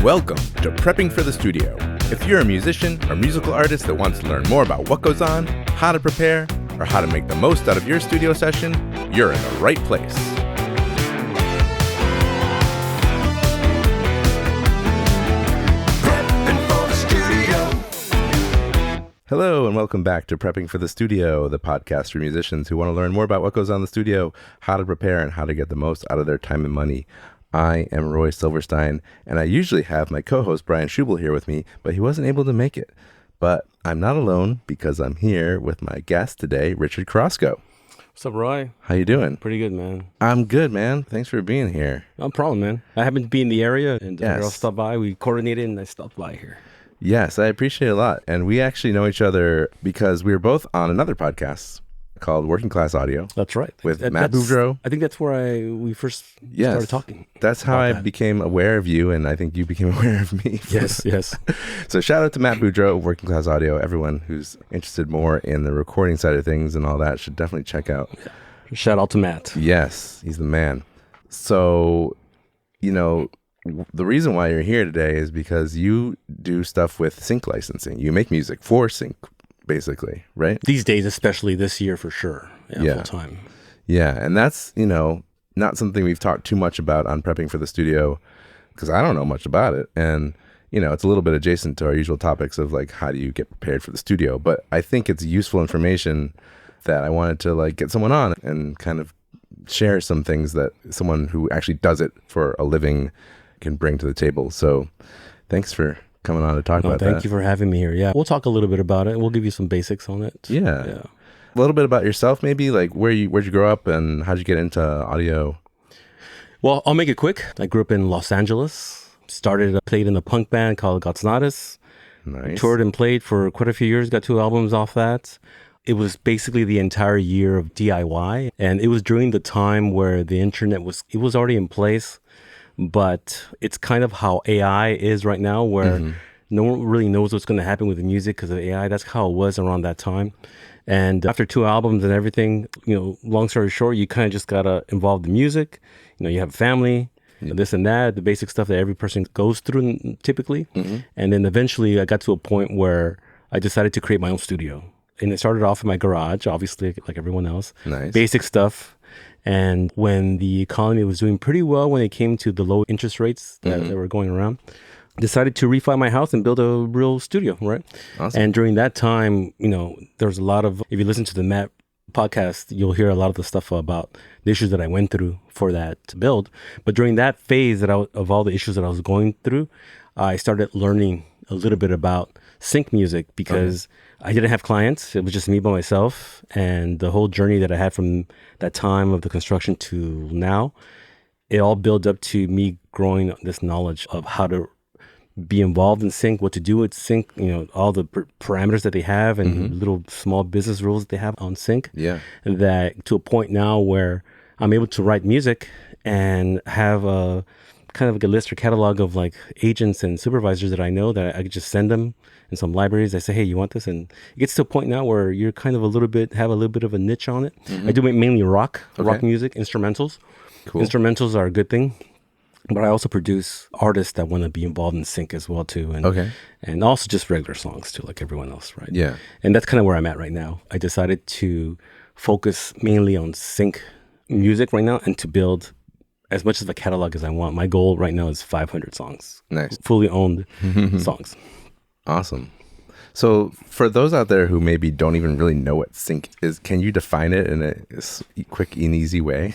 Welcome to Prepping for the Studio. If you're a musician or musical artist that wants to learn more about what goes on, how to prepare, or how to make the most out of your studio session, you're in the right place. Prepping for the Studio. Hello and welcome back to Prepping for the Studio, the podcast for musicians who want to learn more about what goes on in the studio, how to prepare, and how to get the most out of their time and money. I am Roy Silverstein, and I usually have my co-host Brian Scheuble here with me, but he wasn't able to make it. But I'm not alone because I'm here with my guest today, Richard Carrasco. What's up, Roy? How you doing? Pretty good, man. I'm good, man. Thanks for being here. No problem, man. I happened to be in the area, and Yes. I'll stop by. We coordinated, and I stopped by here. Yes, I appreciate it a lot. And we actually know each other because we were both on another podcast called Working Class Audio. That's right. With Matt Boudreau. I think that's where we first started talking. That's how I became aware of you, and I think you became aware of me. Yes. So shout out to Matt Boudreau of Working Class Audio. Everyone who's interested more in the recording side of things and all that should definitely check out. Yeah. Shout out to Matt. Yes, he's the man. So, the reason why you're here today is because you do stuff with sync licensing. You make music for sync, basically, right? These days, especially this year for sure. Yeah. Full time. Yeah, and that's, not something we've talked too much about on Prepping for the Studio because I don't know much about it. And, it's a little bit adjacent to our usual topics of like, how do you get prepared for the studio? But I think it's useful information that I wanted to get someone on and kind of share some things that someone who actually does it for a living can bring to the table. So thanks for coming on to talk about that. Thank you for having me here. Yeah, we'll talk a little bit about it. We'll give you some basics on it. Yeah. A little bit about yourself, maybe, like where'd you grow up and how'd you get into audio? Well, I'll make it quick. I grew up in Los Angeles. Played in a punk band called Godsnadas. Nice. Toured and played for quite a few years. Got 2 albums off that. It was basically the entire year of DIY, and it was during the time where the internet was already in place. But it's kind of how AI is right now, where no one really knows what's going to happen with the music because of AI. That's how it was around that time. And after 2 albums and everything, long story short, you kind of just got to involve the music. You have a family, this and that, the basic stuff that every person goes through typically. And then eventually I got to a point where I decided to create my own studio. And it started off in my garage, obviously, like everyone else. Nice. Basic stuff. And when the economy was doing pretty well, when it came to the low interest rates that were going around, decided to refi my house and build a real studio, right? Awesome. And during that time, there's a lot of, if you listen to the Matt podcast, you'll hear a lot of the stuff about the issues that I went through for that build. But during that phase of all the issues that I was going through, I started learning a little bit about sync music because I didn't have clients. It was just me by myself. And the whole journey that I had from that time of the construction to now, it all built up to me growing this knowledge of how to be involved in sync, what to do with sync, all the parameters that they have and little small business rules that they have on sync. Yeah. And that to a point now where I'm able to write music and have a kind of like a list or catalog of like agents and supervisors that I know that I could just send them in some libraries. I say, hey, you want this? And it gets to a point now where you're kind of have a little bit of a niche on it. I do mainly rock music, instrumentals. Cool. Instrumentals are a good thing, but I also produce artists that want to be involved in sync as well too. And also just regular songs too, like everyone else, right? Yeah. And that's kind of where I'm at right now. I decided to focus mainly on sync music right now and to build as much of a catalog as I want. My goal right now is 500 songs. Nice. Fully owned songs. Awesome. So for those out there who maybe don't even really know what sync is, can you define it in a quick and easy way?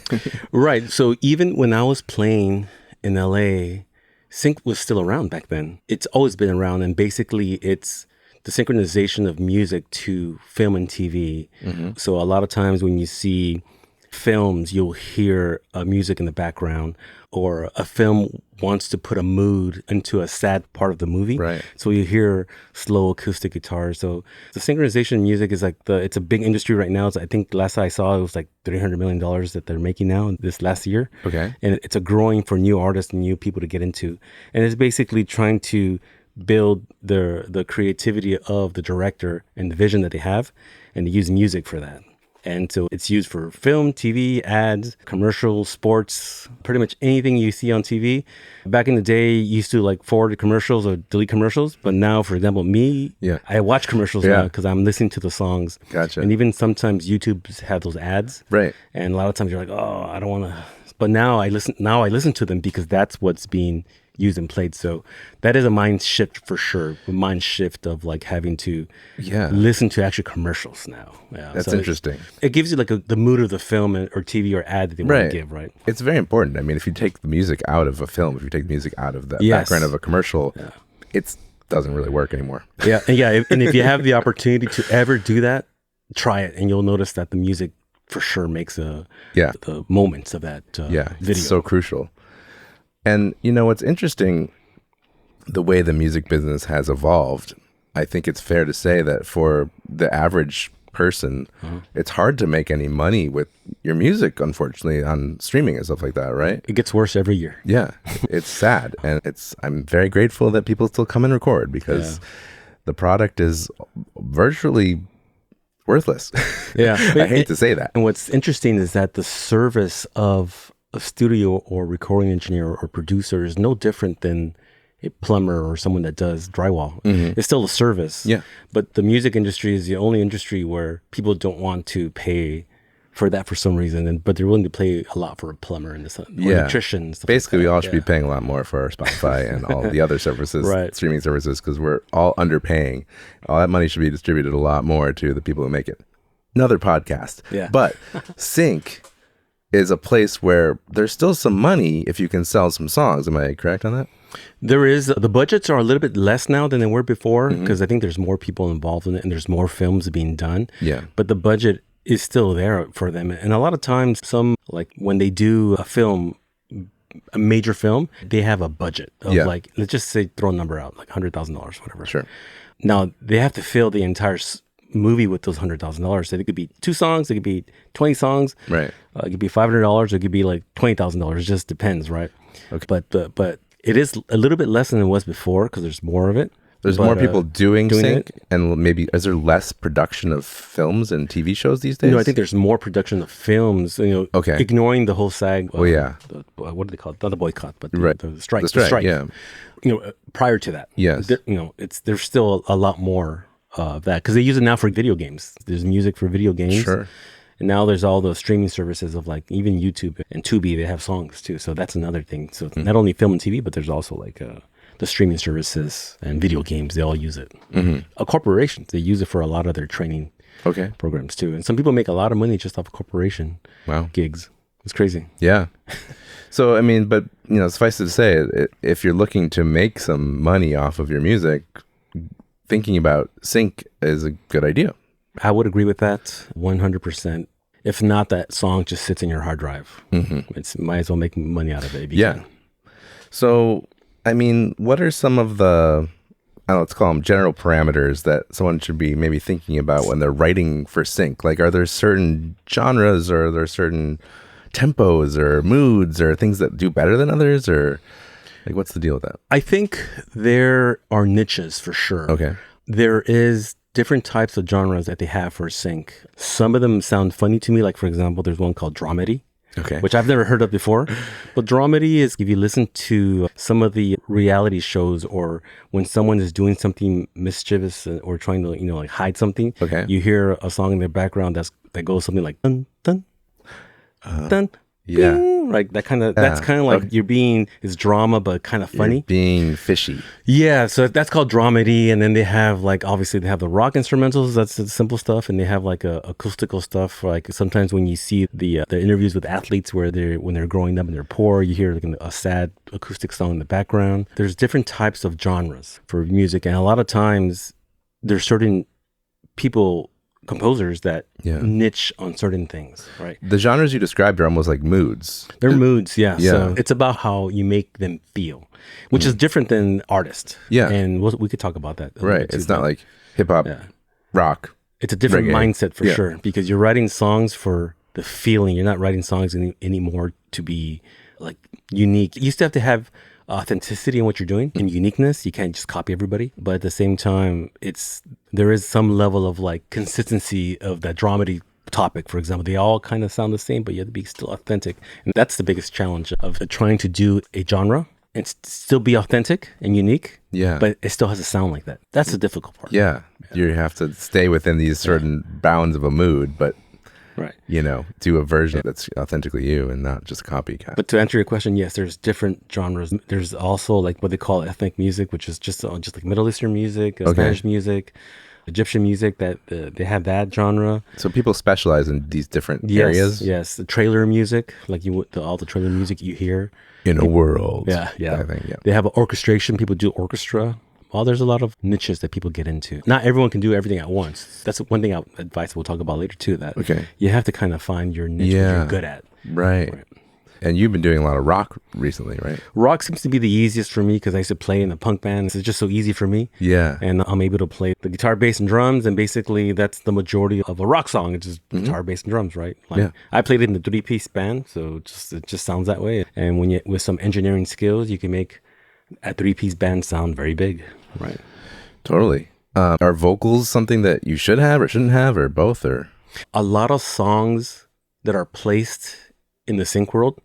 Right. So even when I was playing in LA, sync was still around back then. It's always been around. And basically it's the synchronization of music to film and TV. So a lot of times when you see films, you'll hear music in the background, or a film wants to put a mood into a sad part of the movie. Right. So you hear slow acoustic guitars. So the synchronization in music is it's a big industry right now. I think last I saw it was like $300 million that they're making now this last year. Okay. And it's a growing for new artists and new people to get into. And it's basically trying to build the creativity of the director and the vision that they have and to use music for that. And so it's used for film, TV, ads, commercials, sports, pretty much anything you see on TV. Back in the day, you used to like forward commercials or delete commercials. But now, for example, I watch commercials now because I'm listening to the songs. Gotcha. And even sometimes YouTube have those ads. Right. And a lot of times you're like, oh, I don't want to. But now I listen to them because that's what's being used and played. So that is a mind shift for sure. A mind shift of like having to listen to actual commercials now. Yeah, that's so interesting. It gives you like the mood of the film or TV or ad that they want to give, right? It's very important. I mean, if you take the music out of a film, if you take the music out of the background of a commercial, it doesn't really work anymore. Yeah, and if you have the opportunity to ever do that, try it, and you'll notice that the music for sure makes the moments of that video. It's so crucial. And, you know, what's interesting, the way the music business has evolved, I think it's fair to say that for the average person, it's hard to make any money with your music, unfortunately, on streaming and stuff like that, right? It gets worse every year. Yeah, it's sad. And I'm very grateful that people still come and record because the product is virtually worthless. Yeah. I hate to say that. And what's interesting is that the service of a studio or recording engineer or producer is no different than a plumber or someone that does drywall. It's still a service. Yeah. But the music industry is the only industry where people don't want to pay for that for some reason, but they're willing to pay a lot for a plumber and or electrician and stuff. Basically, like we all should be paying a lot more for our Spotify and all the other services, streaming services, because we're all underpaying. All that money should be distributed a lot more to the people who make it. Another podcast. Yeah. But Sync is a place where there's still some money if you can sell some songs. Am I correct on that? There is. The budgets are a little bit less now than they were before because I think there's more people involved in it and there's more films being done. Yeah. But the budget is still there for them. And a lot of times, like when they do a film, a major film, they have a budget of like, let's just say, throw a number out, like $100,000, whatever. Sure. Now, they have to fill the entire movie with those $100,000. So it could be 2 songs, it could be 20 songs, right? It could be $500, it could be like $20,000. It just depends, right? Okay. But it is a little bit less than it was before because there's more of it. There's more people doing Sync, and maybe is there less production of films and TV shows these days? No, I think there's more production of films. Ignoring the whole SAG. What do they call it? Not the boycott, but the strike. The strike. Yeah. Prior to that, yes. There's still a lot more of that because they use it now for video games. There's music for video games. Sure. And now there's all those streaming services of like even YouTube and Tubi. They have songs too. So that's another thing. So not only film and TV, but there's also like the streaming services and video games. They all use it. Corporations, they use it for a lot of their training programs too. And some people make a lot of money just off of corporation gigs. It's crazy. Yeah. So, I mean, but, suffice it to say, if you're looking to make some money off of your music, thinking about Sync is a good idea. I would agree with that 100%. If not, that song just sits in your hard drive. It's might as well make money out of it. If you can. So, I mean, what are some of the, I don't know, let's call them general parameters that someone should be maybe thinking about when they're writing for Sync? Like, are there certain genres or are there certain tempos or moods or things that do better than others? Or like, what's the deal with that? I think there are niches for sure. Okay. There is different types of genres that they have for Sync. Some of them sound funny to me. Like, for example, there's one called dramedy. Okay. Which I've never heard of before. But dramedy is if you listen to some of the reality shows or when someone is doing something mischievous or trying to, like hide something, you hear a song in the background that goes something like dun, dun, dun. Yeah. Bing, right. That's kind of like it's drama, but kind of funny. You're being fishy. Yeah. So that's called dramedy. And then they have obviously they have the rock instrumentals. That's the simple stuff. And they have like acoustical stuff. Like sometimes when you see the interviews with athletes when they're growing up and they're poor, you hear like a sad acoustic song in the background. There's different types of genres for music. And a lot of times there's certain composers that niche on certain things, right? The genres you described are almost like moods. They're moods, yeah. So it's about how you make them feel, which is different than artists. Yeah. And we could talk about that. Right. It's not like hip hop, rock. It's a different mindset for sure because you're writing songs for the feeling. You're not writing songs anymore to be like unique. You still have to have authenticity in what you're doing and uniqueness. You can't just copy everybody, but at the same time there is some level of like consistency of that dramedy topic, for example. They all kind of sound the same, but you have to be still authentic. And that's the biggest challenge of trying to do a genre and still be authentic and unique. Yeah. But it still has to sound like that. That's the difficult part. Yeah. You have to stay within these certain bounds of a mood, but right, do a version that's authentically you and not just a copycat. But to answer your question, yes, there's different genres. There's also like what they call ethnic music, which is just like Middle Eastern music, Spanish music, Egyptian music. That they have that genre. So people specialize in these different areas. Yes, the trailer music, like all the trailer music you hear in a world. Yeah. I think, yeah. They have an orchestration. People do orchestra. Well, there's a lot of niches that people get into. Not everyone can do everything at once. That's one thing advice we'll talk about later too, that you have to kind of find your niche, what you're good at. Right. And you've been doing a lot of rock recently, right? Rock seems to be the easiest for me because I used to play in a punk band. It's just so easy for me. Yeah. And I'm able to play the guitar, bass, and drums. And basically that's the majority of a rock song. It's just guitar, bass, and drums, right? I played it in the 3-piece band, so it just sounds that way. And with some engineering skills, you can make a 3-piece band sound very big. Right. Totally. Are vocals something that you should have or shouldn't have, or both? Or a lot of songs that are placed in the sync world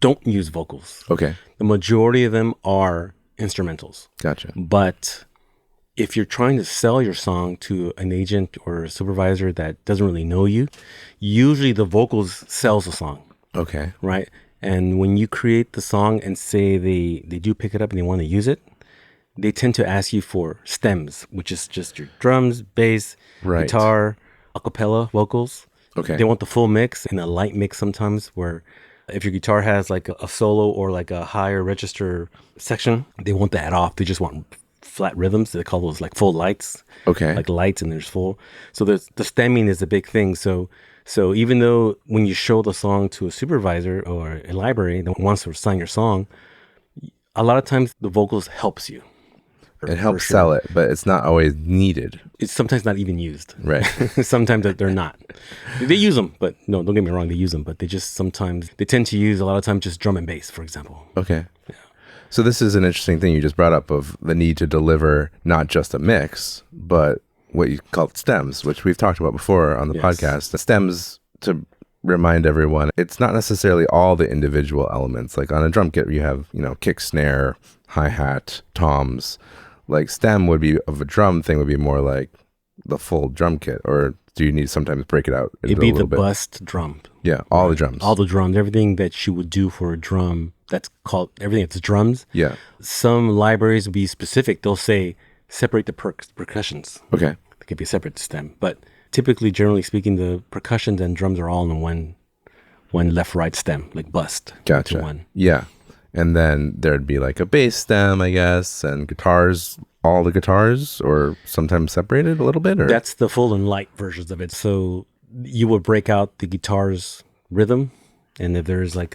don't use vocals. Okay. The majority of them are instrumentals. Gotcha. But if you're trying to sell your song to an agent or a supervisor that doesn't really know you, usually the vocals sells the song. Okay. Right. And when you create the song and say they do pick it up and they want to use it, they tend to ask you for stems, which is just your drums, bass, guitar, a cappella vocals. Okay. They want the full mix and a light mix sometimes, where if your guitar has like a solo or like a higher register section, they want that off. They just want flat rhythms. They call those like full lights. Okay. Like lights and there's full. So the stemming is a big thing. So even though when you show the song to a supervisor or a library that wants to sign your song, a lot of times the vocals helps you. It helps sell it, but it's not always needed. It's sometimes not even used. Right. Sometimes they're not. They use them, but no, don't get me wrong, they use them, but they tend to use a lot of times just drum and bass, for example. Okay. Yeah. So this is an interesting thing you just brought up of the need to deliver not just a mix, but what you call stems, which we've talked about before on the podcast. The stems, to remind everyone, it's not necessarily all the individual elements. Like on a drum kit, you have, kick, snare, hi-hat, toms. Like stem would be of a drum thing would be more like the full drum kit, or do you need to sometimes break it out into It'd be a little the bit? bust drum. Yeah, all the drums. All the drums, everything that you would do for a drum, that's called, everything that's drums. Yeah. Some libraries will be specific. They'll say separate the percussions. Okay. It could be a separate stem. But typically, generally speaking, the percussions and drums are all in one left-right stem, like bust. Gotcha. One. Yeah. And then there'd be like a bass stem, I guess, and guitars, all the guitars, or sometimes separated a little bit? Or? That's the full and light versions of it. So you would break out the guitar's rhythm, and if there's like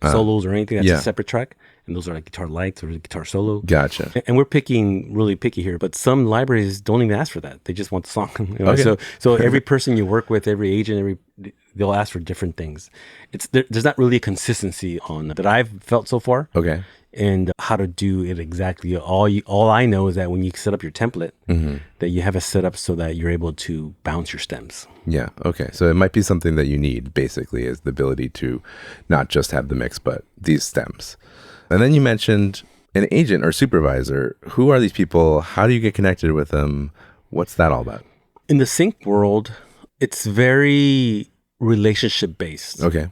solos or anything, that's a separate track. And those are like guitar lights or guitar solo. Gotcha. And we're really picky here, but some libraries don't even ask for that. They just want the song. Okay. So every person you work with, every agent, they'll ask for different things. There's not really a consistency on that I've felt so far. Okay. And how to do it exactly. All I know is that when you set up your template, that you have it set up so that you're able to bounce your stems. Yeah. Okay. So it might be something that you need, basically, is the ability to not just have the mix, but these stems. And then you mentioned an agent or supervisor. Who are these people? How do you get connected with them? What's that all about? In the sync world, it's very relationship based. Okay.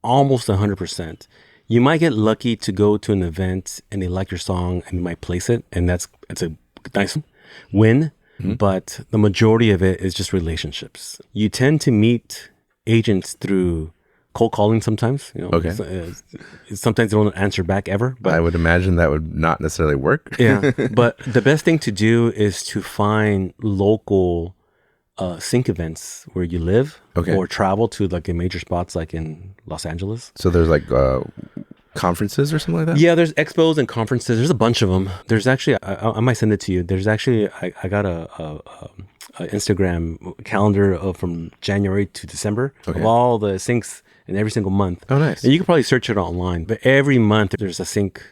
Almost 100%. You might get lucky to go to an event and they like your song and you might place it, and it's a nice win. But the majority of it is just relationships. You tend to meet agents through cold calling sometimes. Okay. Sometimes they don't answer back ever. But I would imagine that would not necessarily work. Yeah. But the best thing to do is to find local sync events where you live, or travel to like in major spots like in Los Angeles. So there's like conferences or something like that? Yeah, there's expos and conferences. There's a bunch of them. There's actually, I might send it to you. There's actually, I got a Instagram calendar from January to December of all the syncs in every single month. Oh, nice. And you can probably search it online, but every month there's a sync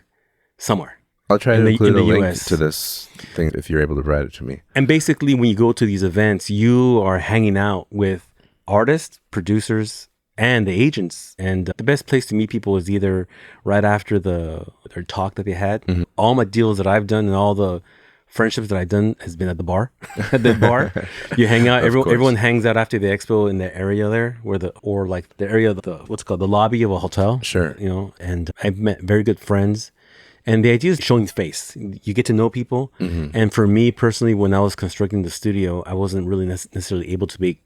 somewhere. I'll try in to the, include in a the link US. to this thing if you're able to provide it to me. And basically, when you go to these events, you are hanging out with artists, producers, and the agents. And the best place to meet people is either right after their talk that they had. Mm-hmm. All my deals that I've done and all the friendships that I've done has been at the bar. At the bar, you hang out. Everyone hangs out after the expo in the area there, or like the area of the what's it called, the lobby of a hotel. Sure. You know, and I've met very good friends. And the idea is showing face. You get to know people. Mm-hmm. And for me personally, when I was constructing the studio, I wasn't really necessarily able to make,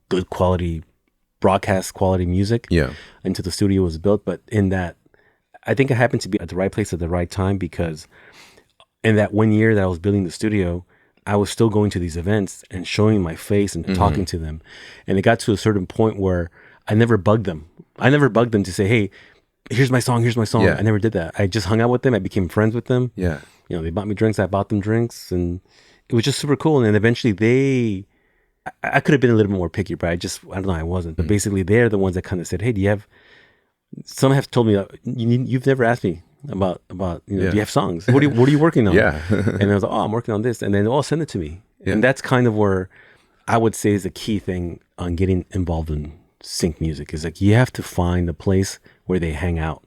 good quality, broadcast quality music Yeah. until the studio was built. But in that, I think I happened to be at the right place at the right time, because in that 1 year that I was building the studio, I was still going to these events and showing my face and talking to them. And it got to a certain point where I never bugged them. I never bugged them to say, hey, here's my song. Yeah. I never did that. I just hung out with them. I became friends with them. Yeah. They bought me drinks. I bought them drinks, and it was just super cool. And then eventually I could have been a little bit more picky, but I don't know, I wasn't. But basically they're the ones that kind of said, hey, some have told me, you've never asked me about, do you have songs? What are you working on? Yeah. And I was like, oh, I'm working on this. And then, send it to me. Yeah. And that's kind of where I would say is the key thing on getting involved in sync music, is like, you have to find a place where they hang out.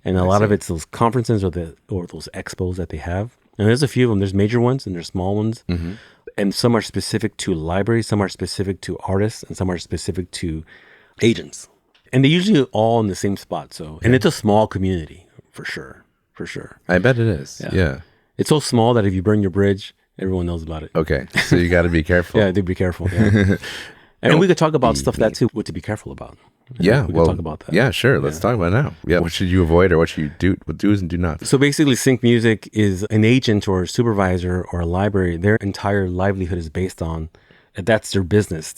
And a lot of it's those conferences or those expos that they have. And there's a few of them. There's major ones and there's small ones. Mm-hmm. And some are specific to libraries, some are specific to artists, and some are specific to agents. And they're usually all in the same spot. And it's a small community, for sure. I bet it is. Yeah. It's so small that if you burn your bridge, everyone knows about it. Okay. So you got to be careful. Yeah, do be careful. Yeah. And we could talk about stuff that too, what to be careful about. Yeah, we can talk about that. Yeah, sure. Let's talk about it now. Yeah, what should you avoid, or what should you do? What do's and do not? So basically, sync music is an agent or a supervisor or a library. Their entire livelihood is based on, that's their business.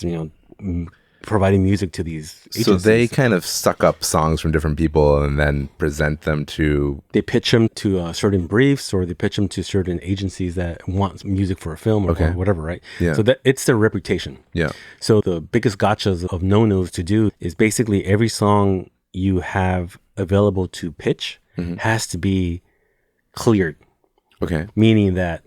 Providing music to these agencies. So they kind of suck up songs from different people and then present them to... They pitch them to certain briefs, or they pitch them to certain agencies that want music for a film or whatever, right? Yeah. So it's their reputation. Yeah. So the biggest gotchas of no-nos to do is basically every song you have available to pitch has to be cleared. Okay. Meaning that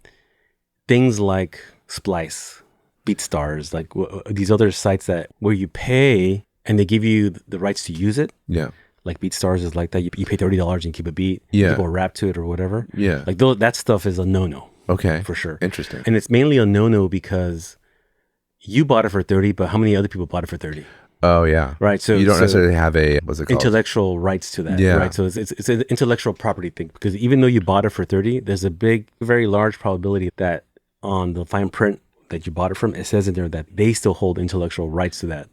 things like Splice, BeatStars, like these other sites where you pay and they give you the rights to use it. Yeah. Like BeatStars is like that. You pay $30 and keep a beat. Yeah. People rap to it or whatever. Yeah. Like that stuff is a no-no. Okay. For sure. Interesting. And it's mainly a no-no because you bought it for 30, but how many other people bought it for 30? Oh, yeah. Right. So you don't necessarily have what's it called? Intellectual rights to that. Yeah. Right. So it's an intellectual property thing, because even though you bought it for 30, there's a very large probability that on the fine print that you bought it from, it says in there that they still hold intellectual rights to that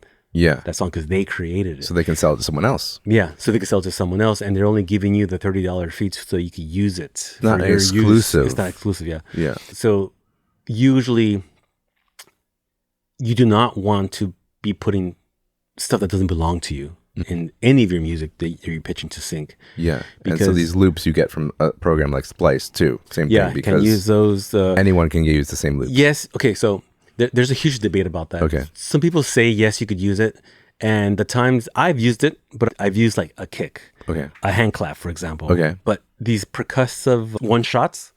song because they created it. So they can sell it to someone else. Yeah, so they can sell it to someone else, and they're only giving you the $30 fee so you can use it. Not for your exclusive. Use. It's not exclusive, yeah. Yeah. So usually you do not want to be putting stuff that doesn't belong to you in any of your music that you're pitching to sync. Yeah. And so these loops you get from a program like Splice too. Same thing. Yeah, can use those. Anyone can use the same loops. Yes. Okay, so there's a huge debate about that. Okay. Some people say, yes, you could use it. And the times I've used it, but I've used like a kick. Okay. A hand clap, for example. Okay. But these percussive one-shots,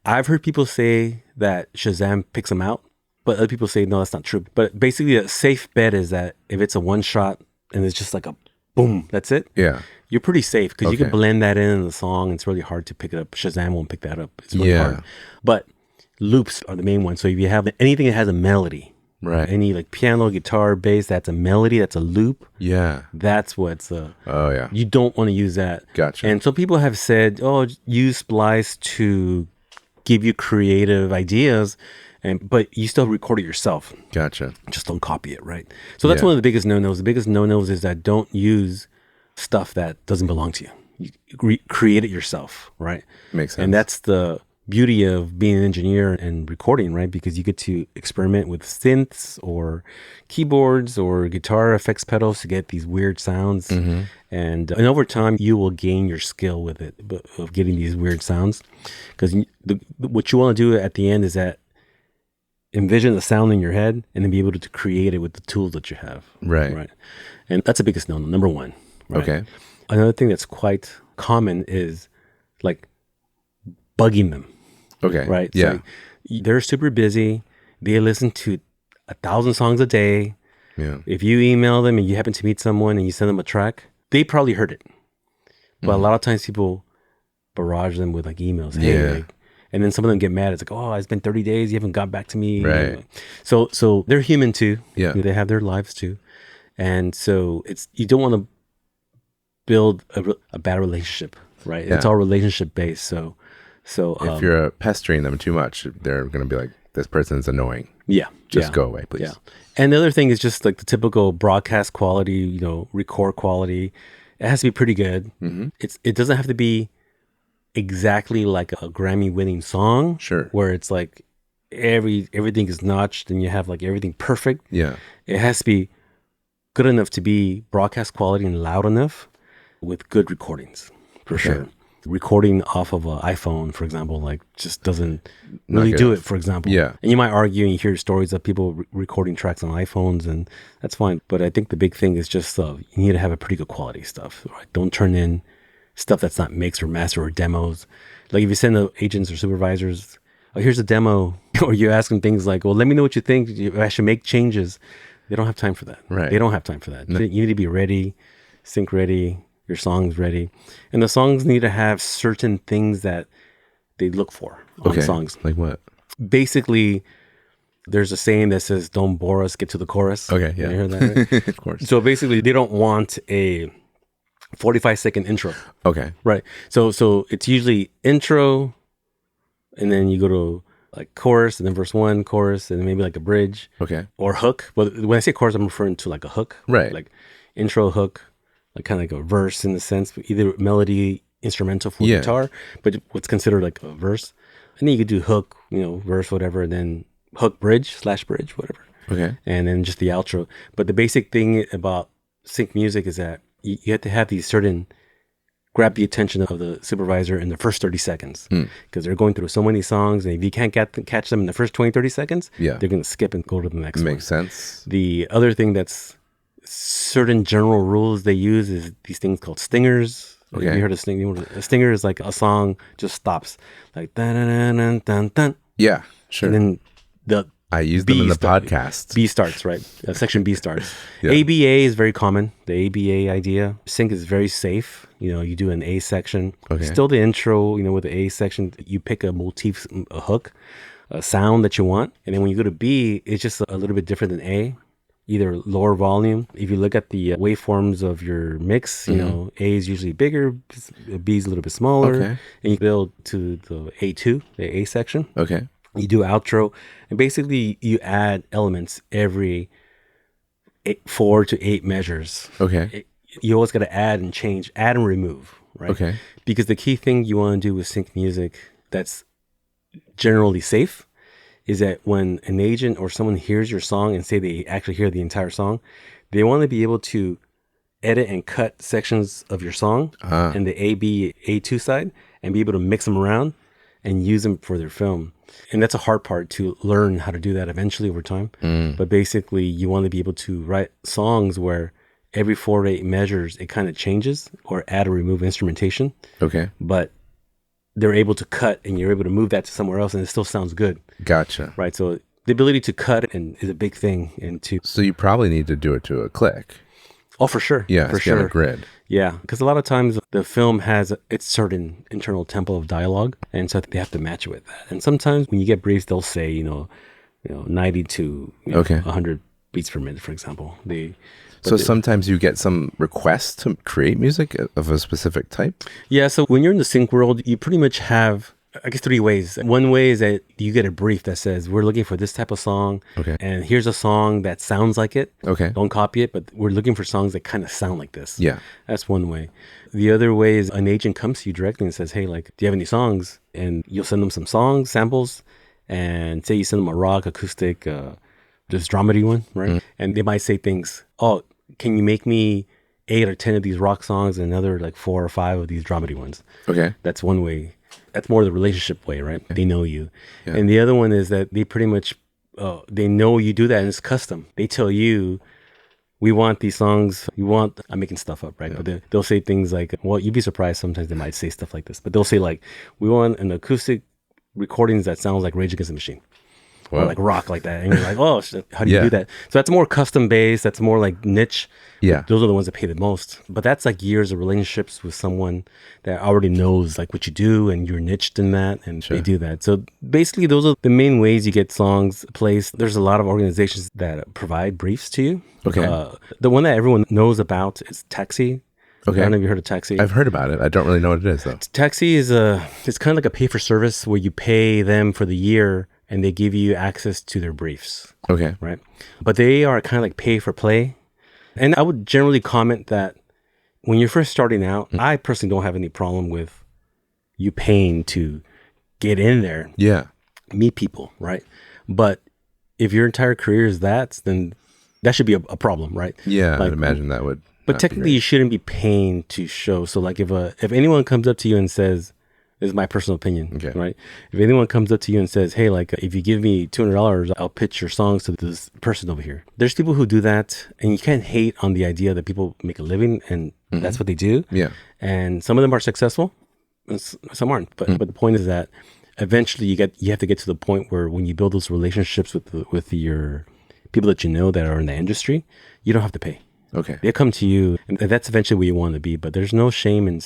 I've heard people say that Shazam picks them out, but other people say, no, that's not true. But basically a safe bet is that if it's a one-shot and it's just like a boom, that's it. Yeah. You're pretty safe because you Okay. can blend that in the song. It's really hard to pick it up. Shazam won't pick that up. It's really hard. But loops are the main one. So if you have anything that has a melody, Right. any like piano, guitar, bass, that's a melody, that's a loop. Yeah. That's what's Oh, yeah. you don't want to use that. Gotcha. And some people have said, oh, use Splice to give you creative ideas, but you still record it yourself. Gotcha. Just don't copy it, right? So that's Yeah. one of the biggest no-nos. The biggest no-nos is that don't use stuff that doesn't belong to you. You create it yourself, right? Makes sense. And that's the beauty of being an engineer and recording, right? Because you get to experiment with synths or keyboards or guitar effects pedals to get these weird sounds. And over time, you will gain your skill with it, of getting these weird sounds. Because what you want to do at the end is that envision the sound in your head and then be able to create it with the tools that you have. Right. And that's the biggest no-no, number one. Right? Okay. Another thing that's quite common is like bugging them, Okay. right? Yeah. So they're super busy. They listen to 1,000 songs a day. Yeah. If you email them and you happen to meet someone and you send them a track, they probably heard it. But a lot of times people barrage them with like emails. Hey, Yeah. like, and then some of them get mad. It's like, oh, it's been 30 days. You haven't got back to me. Right. So they're human too. Yeah. They have their lives too. And so you don't want to build a bad relationship, right? Yeah. It's all relationship based. So If you're pestering them too much, they're going to be like, this person's annoying. yeah, Just go away, please. Yeah. And the other thing is just like the typical broadcast quality, record quality. It has to be pretty good. Mm-hmm. It doesn't have to be exactly like a Grammy winning song. Sure. Where it's like everything is notched and you have like everything perfect. Yeah. It has to be good enough to be broadcast quality and loud enough with good recordings, for sure. Recording off of an iPhone, for example, like just doesn't really do it, for example. Yeah. And you might argue and you hear stories of people recording tracks on iPhones, and that's fine. But I think the big thing is just you need to have a pretty good quality stuff. Right? Don't turn in stuff that's not mixed or master or demos. Like if you send the agents or supervisors, oh, here's a demo, or you ask them things like, well, let me know what you think. I should make changes. They don't have time for that. Right. They don't have time for that. No. You need to be ready, sync ready, your songs ready. And the songs need to have certain things that they look for on songs. Like what? Basically, there's a saying that says, don't bore us, get to the chorus. Okay, yeah. You heard that, right? Of course. So basically, they don't want a 45-second intro. Okay. Right. So it's usually intro, and then you go to like chorus, and then verse 1, chorus, and then maybe like a bridge. Okay. Or hook. But when I say chorus, I'm referring to like a hook. Right. Like intro, hook, like kind of like a verse in the sense, either melody, instrumental for guitar, but what's considered like a verse. And then you could do hook, verse, whatever, and then hook, bridge, / bridge, whatever. Okay. And then just the outro. But the basic thing about sync music is that you have to have these certain, grab the attention of the supervisor in the first 30 seconds. Because they're going through so many songs, and if you can't catch them in the first 20, 30 seconds, they're going to skip and go to the next one. Makes sense. The other thing that's certain general rules they use is these things called stingers. Okay. Have you heard of sting? A stinger is like a song just stops, like dun dun dun dun dun. Yeah, sure. And then I use them in the podcast. B starts, right? Section B starts. Yeah. ABA is very common. The ABA idea. Sync is very safe. You do an A section. Okay. Still the intro, with the A section, you pick a motif, a hook, a sound that you want. And then when you go to B, it's just a little bit different than A. Either lower volume. If you look at the waveforms of your mix, A is usually bigger, B is a little bit smaller. Okay. And you build to the A2, the A section. Okay. You do outro, and basically you add elements every 4 to 8 measures. Okay. You always got to add and change, add and remove, right? Okay. Because the key thing you want to do with sync music that's generally safe is that when an agent or someone hears your song and say they actually hear the entire song, they want to be able to edit and cut sections of your song and the A, B, A2 side and be able to mix them around and use them for their film. And that's a hard part to learn how to do that eventually over time. But basically, you want to be able to write songs where every 4 to 8 measures, it kind of changes or add or remove instrumentation. Okay. But they're able to cut and you're able to move that to somewhere else and it still sounds good. Gotcha. Right. So the ability to cut is a big thing. So you probably need to do it to a click. Oh, for sure. Yeah, for it's on sure. a grid. Yeah, because a lot of times the film has its certain internal tempo of dialogue, and so they have to match it with that. And sometimes when you get briefs, they'll say, 90 to 100 beats per minute, for example. Sometimes you get some requests to create music of a specific type? Yeah, so when you're in the sync world, you pretty much have, I guess, 3 ways. One way is that you get a brief that says, we're looking for this type of song. Okay. And here's a song that sounds like it. Okay. Don't copy it, but we're looking for songs that kind of sound like this. Yeah. That's one way. The other way is an agent comes to you directly and says, hey, do you have any songs? And you'll send them some songs, samples, and say you send them a rock, acoustic, this dramedy one, right? And they might say things, oh, can you make me 8 or 10 of these rock songs and another 4 or 5 of these dramedy ones? Okay. That's one way. That's more the relationship way, right? They know you. Yeah. And the other one is that they pretty much, they know you do that and it's custom. They tell you we want these songs. I'm making stuff up, right? But they'll say things like, well, you'd be surprised sometimes they might say stuff like this, but they'll say like, we want an acoustic recordings that sounds like Rage Against the Machine. Or like rock like that. And you're like, oh, how do you do that? So that's more custom based. That's more like niche. Yeah. Those are the ones that pay the most. But that's like years of relationships with someone that already knows like what you do and you're niched in that and they do that. So basically those are the main ways you get songs placed. There's a lot of organizations that provide briefs to you. Okay. The one that everyone knows about is Taxi. Okay. I don't know if you heard of Taxi. I've heard about it. I don't really know what it is though. Taxi is it's kind of like a pay for service where you pay them for the year and they give you access to their briefs. Okay. Right. But they are kind of like pay for play. And I would generally comment that when you're first starting out, I personally don't have any problem with you paying to get in there. Yeah. Meet people. Right. But if your entire career is that, then that should be a problem. Right. Yeah. Like, I'd imagine that would. But technically you shouldn't be paying to show. So like if anyone comes up to you and says, this is my personal opinion, right? If anyone comes up to you and says, hey, like, if you give me $200, I'll pitch your songs to this person over here. There's people who do that, and you can't hate on the idea that people make a living, and that's what they do. Yeah. And some of them are successful, and some aren't. But the point is that eventually you have to get to the point where when you build those relationships with your people that you know that are in the industry, you don't have to pay. Okay. They come to you, and that's eventually where you want to be. But there's no shame in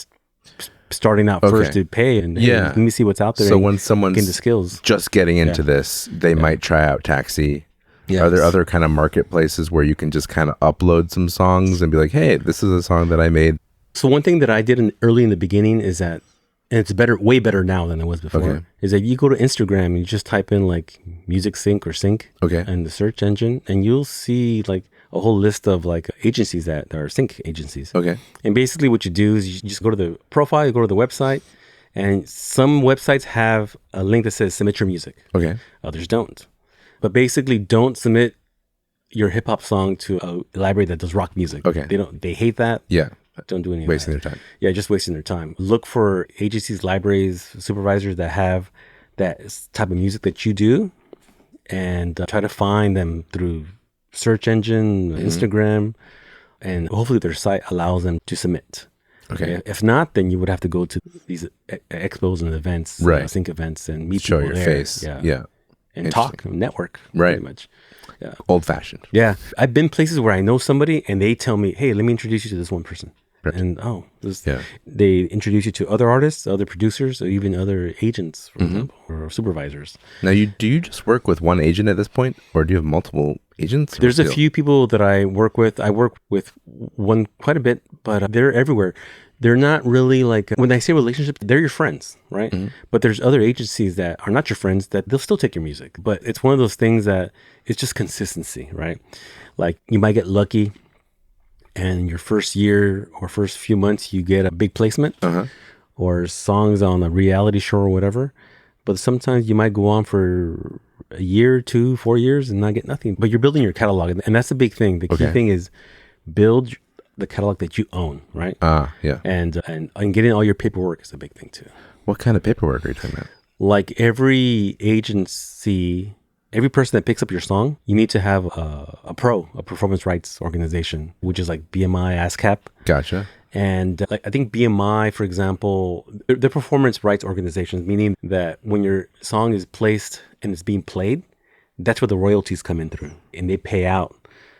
starting out first to pay and hey, let me see what's out there. So when someone's getting the skills, just getting into this, they might try out Taxi. Yes. Are there other kind of marketplaces where you can just kind of upload some songs and be like, hey, this is a song that I made? So one thing that I did early in the beginning is that, and it's way better now than it was before, is that you go to Instagram and you just type in like Music Sync or Sync in the search engine, and you'll see like a whole list of like agencies that are sync agencies. Okay. And basically what you do is you just go to the profile, you go to the website, and some websites have a link that says submit your music. Okay. Others don't. But basically don't submit your hip hop song to a library that does rock music. Okay. They hate that. Yeah. Don't do any of that. Wasting their time. Yeah, just wasting their time. Look for agencies, libraries, supervisors that have that type of music that you do, and try to find them through search engine, Instagram, and hopefully their site allows them to submit. Okay. If not, then you would have to go to these expos and events, sync events, and meet show people your there. face. Yeah. And talk, network, pretty much. Yeah. Old fashioned. Yeah. I've been places where I know somebody and they tell me, hey, let me introduce you to this one person. And they introduce you to other artists, other producers, or even other agents, for example, or supervisors. Now, do you just work with one agent at this point, or do you have multiple agents? There's a few people that I work with. I work with one quite a bit, but they're everywhere. They're not really like, when I say relationship, they're your friends, right? But there's other agencies that are not your friends that they'll still take your music. But it's one of those things that it's just consistency, right? Like you might get lucky and your first year or first few months, you get a big placement or songs on a reality show or whatever. But sometimes you might go on for a year, 2, 4 years and not get nothing. But you're building your catalog. And that's the big thing. The key thing is build the catalog that you own, right? Yeah. And getting all your paperwork is a big thing too. What kind of paperwork are you talking about? Like every agency, every person that picks up your song, you need to have a performance rights organization, which is like BMI, ASCAP. Gotcha. And I think BMI, for example, they're performance rights organizations, meaning that when your song is placed and it's being played, that's where the royalties come in through, and they pay out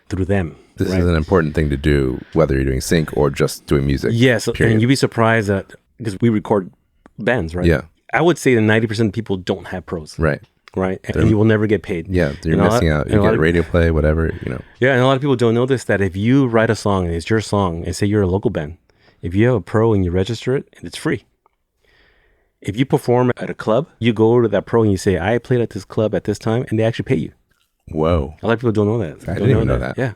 through them. This is an important thing to do, whether you're doing sync or just doing music. Yes, and you'd be surprised that, because we record bands, right? Yeah. I would say that 90% of people don't have pros. Right. And you will never get paid. Yeah, you're missing out. You get radio play, whatever, Yeah, and a lot of people don't know this, that if you write a song and it's your song, and say you're a local band, if you have a pro and you register it, it's free. If you perform at a club, you go to that pro and you say, I played at this club at this time, and they actually pay you. Whoa. A lot of people don't know that. I didn't even know that. Yeah.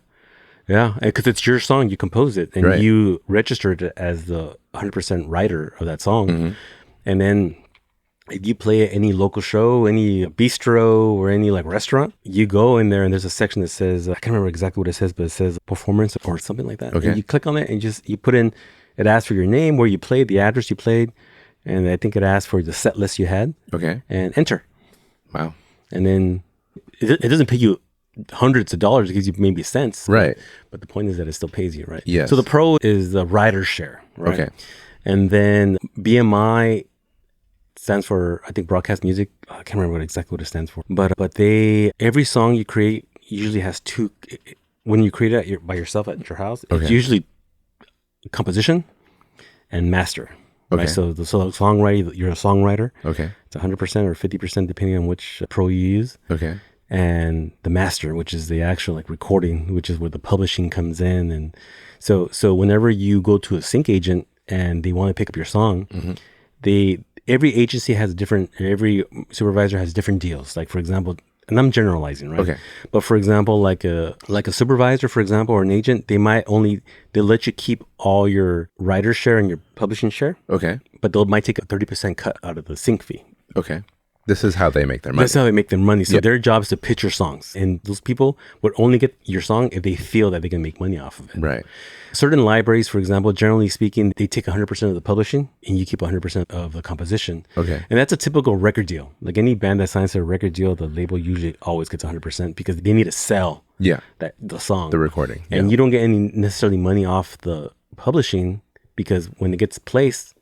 Yeah, because it's your song, you composed it, and you registered it as the 100% writer of that song. And then if you play at any local show, any bistro or any like restaurant, you go in there and there's a section that says, I can't remember exactly what it says, but it says performance or something like that. Okay. And you click on it and you put in, it asks for your name, where you played, the address you played, and I think it asks for the set list you had. Okay. And enter. Wow. And then it doesn't pay you hundreds of dollars. It gives you maybe cents. Right. But the point is that it still pays you, right? Yes. So the pro is the rider share, right? Okay. And then BMI stands for, I think, broadcast music. I can't remember exactly what it stands for. But every song you create usually has two. When you create it by yourself at your house, it's usually composition and master. Okay. Right? So the songwriter, you're a songwriter. Okay. It's 100% or 50% depending on which pro you use. Okay. And the master, which is the actual like recording, which is where the publishing comes in. And so whenever you go to a sync agent and they want to pick up your song, every agency has every supervisor has different deals. Like, for example, and I'm generalizing, right? Okay. But for example, like a supervisor, for example, or an agent, they'll let you keep all your writer share and your publishing share. Okay. But they might take a 30% cut out of the sync fee. Okay. This is how they make their money. That's how they make their money. So their job is to pitch your songs. And those people would only get your song if they feel that they can make money off of it. Right. Certain libraries, for example, generally speaking, they take 100% of the publishing and you keep 100% of the composition. Okay. And that's a typical record deal. Like any band that signs to a record deal, the label usually always gets 100% because they need to sell the song. The recording. And you don't get any necessarily money off the publishing because when it gets placed,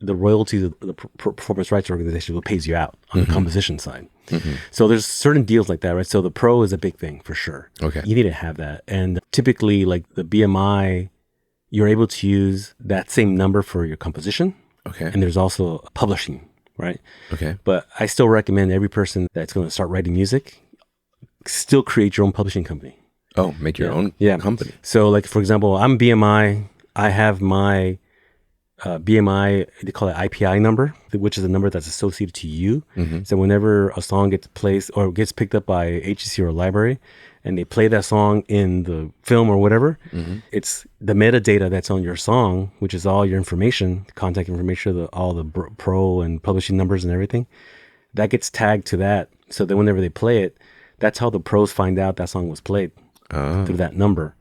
the royalties of the performance rights organization will pays you out on the composition side. So there's certain deals like that, right? So the pro is a big thing for sure. Okay. You need to have that. And typically like the BMI, you're able to use that same number for your composition. Okay. And there's also publishing, right? Okay. But I still recommend every person that's going to start writing music, still create your own publishing company. Oh, make your own company. So like, for example, I'm BMI. I have my BMI, they call it IPI number, which is a number that's associated to you. So whenever a song gets placed or gets picked up by agency or a library and they play that song in the film or whatever, it's the metadata that's on your song, which is all your information, contact information, all the pro and publishing numbers and everything, that gets tagged to that. So that whenever they play it, that's how the pros find out that song was played through that number.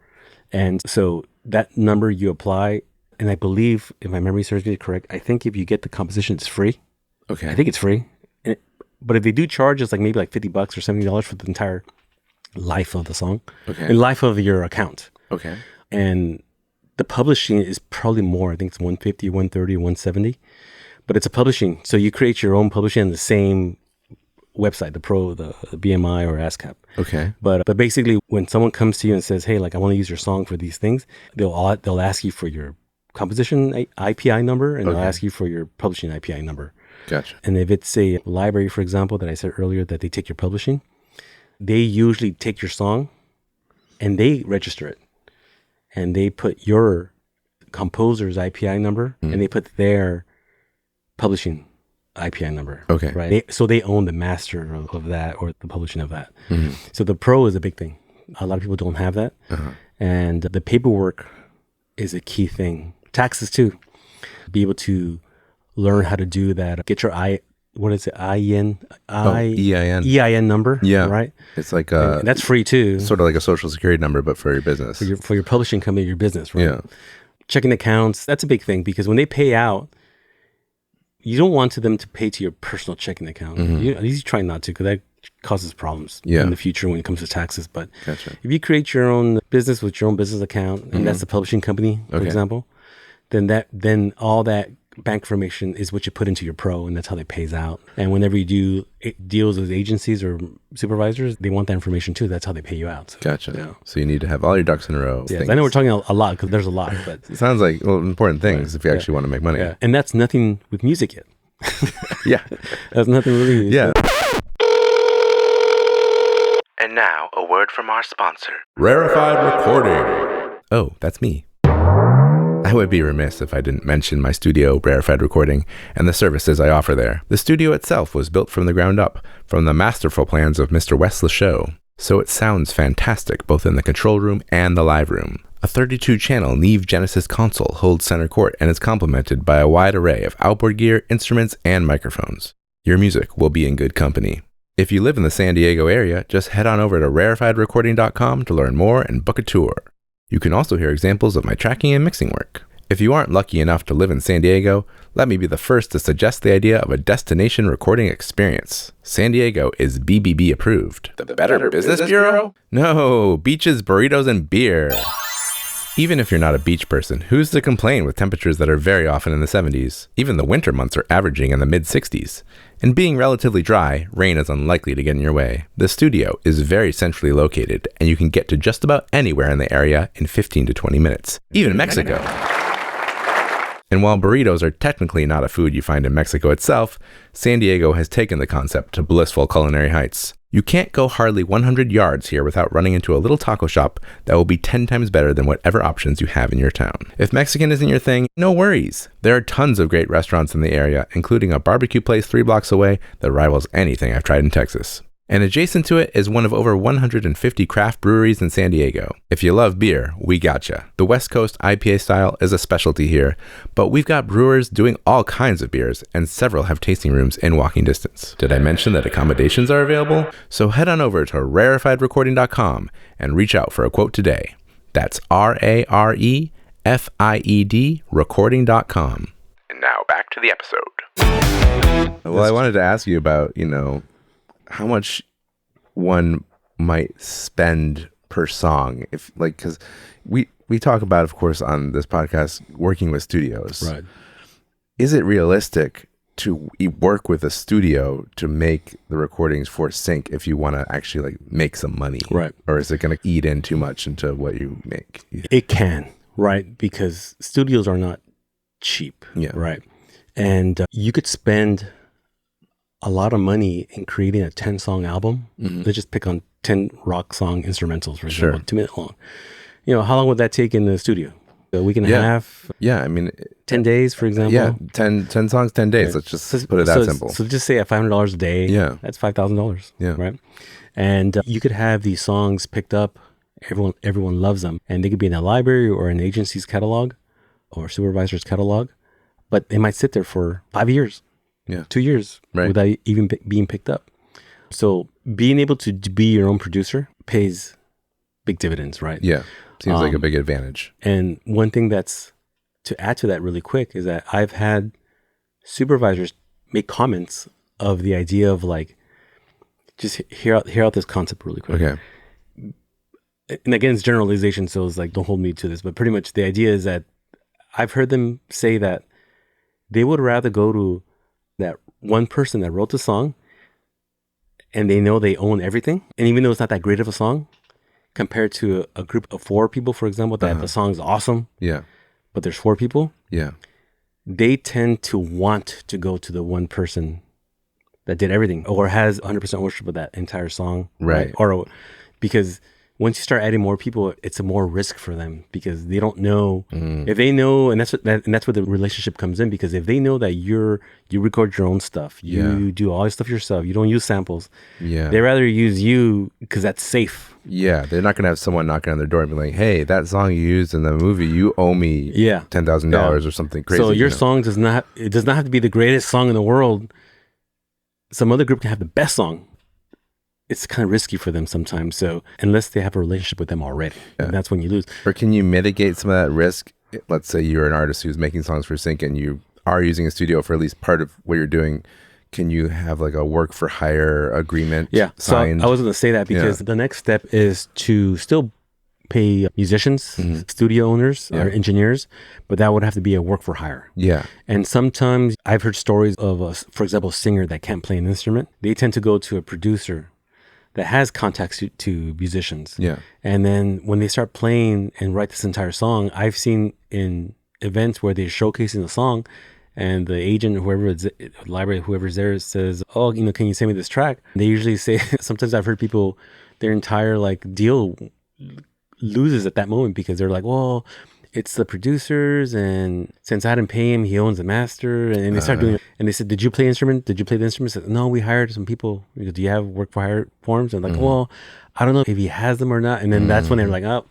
And so that number you apply. And I believe, if my memory serves me correct, I think if you get the composition, it's free. Okay. I think it's free. But if they do charge, it's like maybe like $50 or $70 for the entire life of the song. Okay. And life of your account. Okay. And the publishing is probably more. I think it's 150, 130, 170. But it's a publishing. So you create your own publishing on the same website, the Pro, the BMI or ASCAP. Okay. But basically, when someone comes to you and says, hey, like I want to use your song for these things, they'll ask you for your composition IPI number and they'll ask you for your publishing IPI number. Gotcha. And if it's a library, for example, that I said earlier that they take your publishing, they usually take your song and they register it. And they put your composer's IPI number and they put their publishing IPI number. Okay. Right. So they own the master of that or the publishing of that. So the pro is a big thing. A lot of people don't have that. And the paperwork is a key thing. Taxes too. Be able to learn how to do that. Get your EIN number. Yeah. Right. It's like and that's free too. Sort of like a social security number, but for your business. For your publishing company, your business, right? Yeah. Checking accounts, that's a big thing because when they pay out, you don't want them to pay to your personal checking account. At least you try not to because that causes problems in the future when it comes to taxes. But if you create your own business with your own business account, and that's the publishing company, for example, then all that bank information is what you put into your pro, and that's how they pays out. And whenever you do deals with agencies or supervisors, they want that information too. That's how they pay you out. So, gotcha. Yeah. So you need to have all your ducks in a row. Yes, I know we're talking a lot because there's a lot, but it sounds like important things if you actually want to make money. Yeah. And that's nothing with music yet. Yeah. That's nothing really. Yeah. And now, a word from our sponsor. Rarefied Recording. Oh, that's me. I would be remiss if I didn't mention my studio, Rarefied Recording, and the services I offer there. The studio itself was built from the ground up, from the masterful plans of Mr. Wes Lachaud, so it sounds fantastic both in the control room and the live room. A 32-channel Neve Genesis console holds center court and is complemented by a wide array of outboard gear, instruments, and microphones. Your music will be in good company. If you live in the San Diego area, just head on over to rarefiedrecording.com to learn more and book a tour. You can also hear examples of my tracking and mixing work. If you aren't lucky enough to live in San Diego, let me be the first to suggest the idea of a destination recording experience. San Diego is BBB approved. The Better Business Bureau? No, beaches, burritos, and beer. Even if you're not a beach person, who's to complain with temperatures that are very often in the 70s? Even the winter months are averaging in the mid-60s. And being relatively dry, rain is unlikely to get in your way. The studio is very centrally located, and you can get to just about anywhere in the area in 15 to 20 minutes. Even Mexico. And while burritos are technically not a food you find in Mexico itself, San Diego has taken the concept to blissful culinary heights. You can't go hardly 100 yards here without running into a little taco shop that will be 10 times better than whatever options you have in your town. If Mexican isn't your thing, no worries. There are tons of great restaurants in the area, including a barbecue place 3 blocks away that rivals anything I've tried in Texas. And adjacent to it is one of over 150 craft breweries in San Diego. If you love beer, we gotcha. The West Coast IPA style is a specialty here, but we've got brewers doing all kinds of beers, and several have tasting rooms in walking distance. Did I mention that accommodations are available? So head on over to rarefiedrecording.com and reach out for a quote today. That's RAREFIED recording.com. And now back to the episode. Well, I wanted to ask you about, how much one might spend per song, if because we talk about, of course, on this podcast, working with studios. Right. Is it realistic to work with a studio to make the recordings for sync if you want to actually make some money? Right. Or is it going to eat in too much into what you make? It can, right? Because studios are not cheap. Yeah. Right. And you could spend a lot of money in creating a 10-song album. Mm-hmm. Let's just pick on 10 rock song instrumentals, for example, Sure. 2 minutes long. How long would that take in the studio? A week and a half? Yeah, I mean... 10 days, for example? Yeah, 10 songs, 10 days. Right. Let's just put it that simple. So just say at $500 a day, Yeah. that's $5,000, Yeah. right? And you could have these songs picked up. Everyone loves them. And they could be in a library or an agency's catalog or supervisor's catalog, but they might sit there for 5 years. Yeah. 2 years Right. without even being picked up. So being able to be your own producer pays big dividends, right? Yeah, seems like a big advantage. And one thing that's to add to that really quick is that I've had supervisors make comments of the idea of just hear out this concept really quick. Okay. And again, it's generalization, so it's don't hold me to this, but pretty much the idea is that I've heard them say that they would rather go to that one person that wrote the song and they know they own everything. And even though it's not that great of a song, compared to a group of 4 people, for example, that the song's awesome, Yeah. but there's 4 people, Yeah. they tend to want to go to the one person that did everything or has 100% ownership of that entire song. Right. Or because once you start adding more people, it's a more risk for them because they don't know if they know, and that's where the relationship comes in. Because if they know that you record your own stuff, you do all your stuff yourself, you don't use samples. Yeah. They rather use you because that's safe. Yeah. They're not going to have someone knocking on their door and be like, hey, that song you used in the movie, you owe me $10,000 or something crazy. So your song does not have to be the greatest song in the world. Some other group can have the best song. It's kind of risky for them sometimes. So unless they have a relationship with them already, that's when you lose. Or can you mitigate some of that risk? Let's say you're an artist who's making songs for sync and you are using a studio for at least part of what you're doing. Can you have a work for hire agreement signed? So I was going to say that because the next step is to still pay musicians, studio owners, or engineers, but that would have to be a work for hire. Yeah. And sometimes I've heard stories of, for example, a singer that can't play an instrument. They tend to go to a producer that has contacts to musicians. Yeah. And then when they start playing and write this entire song, I've seen in events where they're showcasing the song and the agent, whoever's there says, oh, can you send me this track? They usually say, sometimes I've heard people, their entire deal loses at that moment because they're like, well, it's the producers, and since I didn't pay him, he owns the master. And they start doing it. And they said, did you play the instrument? I said, no, we hired some people. He goes, do you have work for hire forms? And well, I don't know if he has them or not. And then that's when they're like, oh,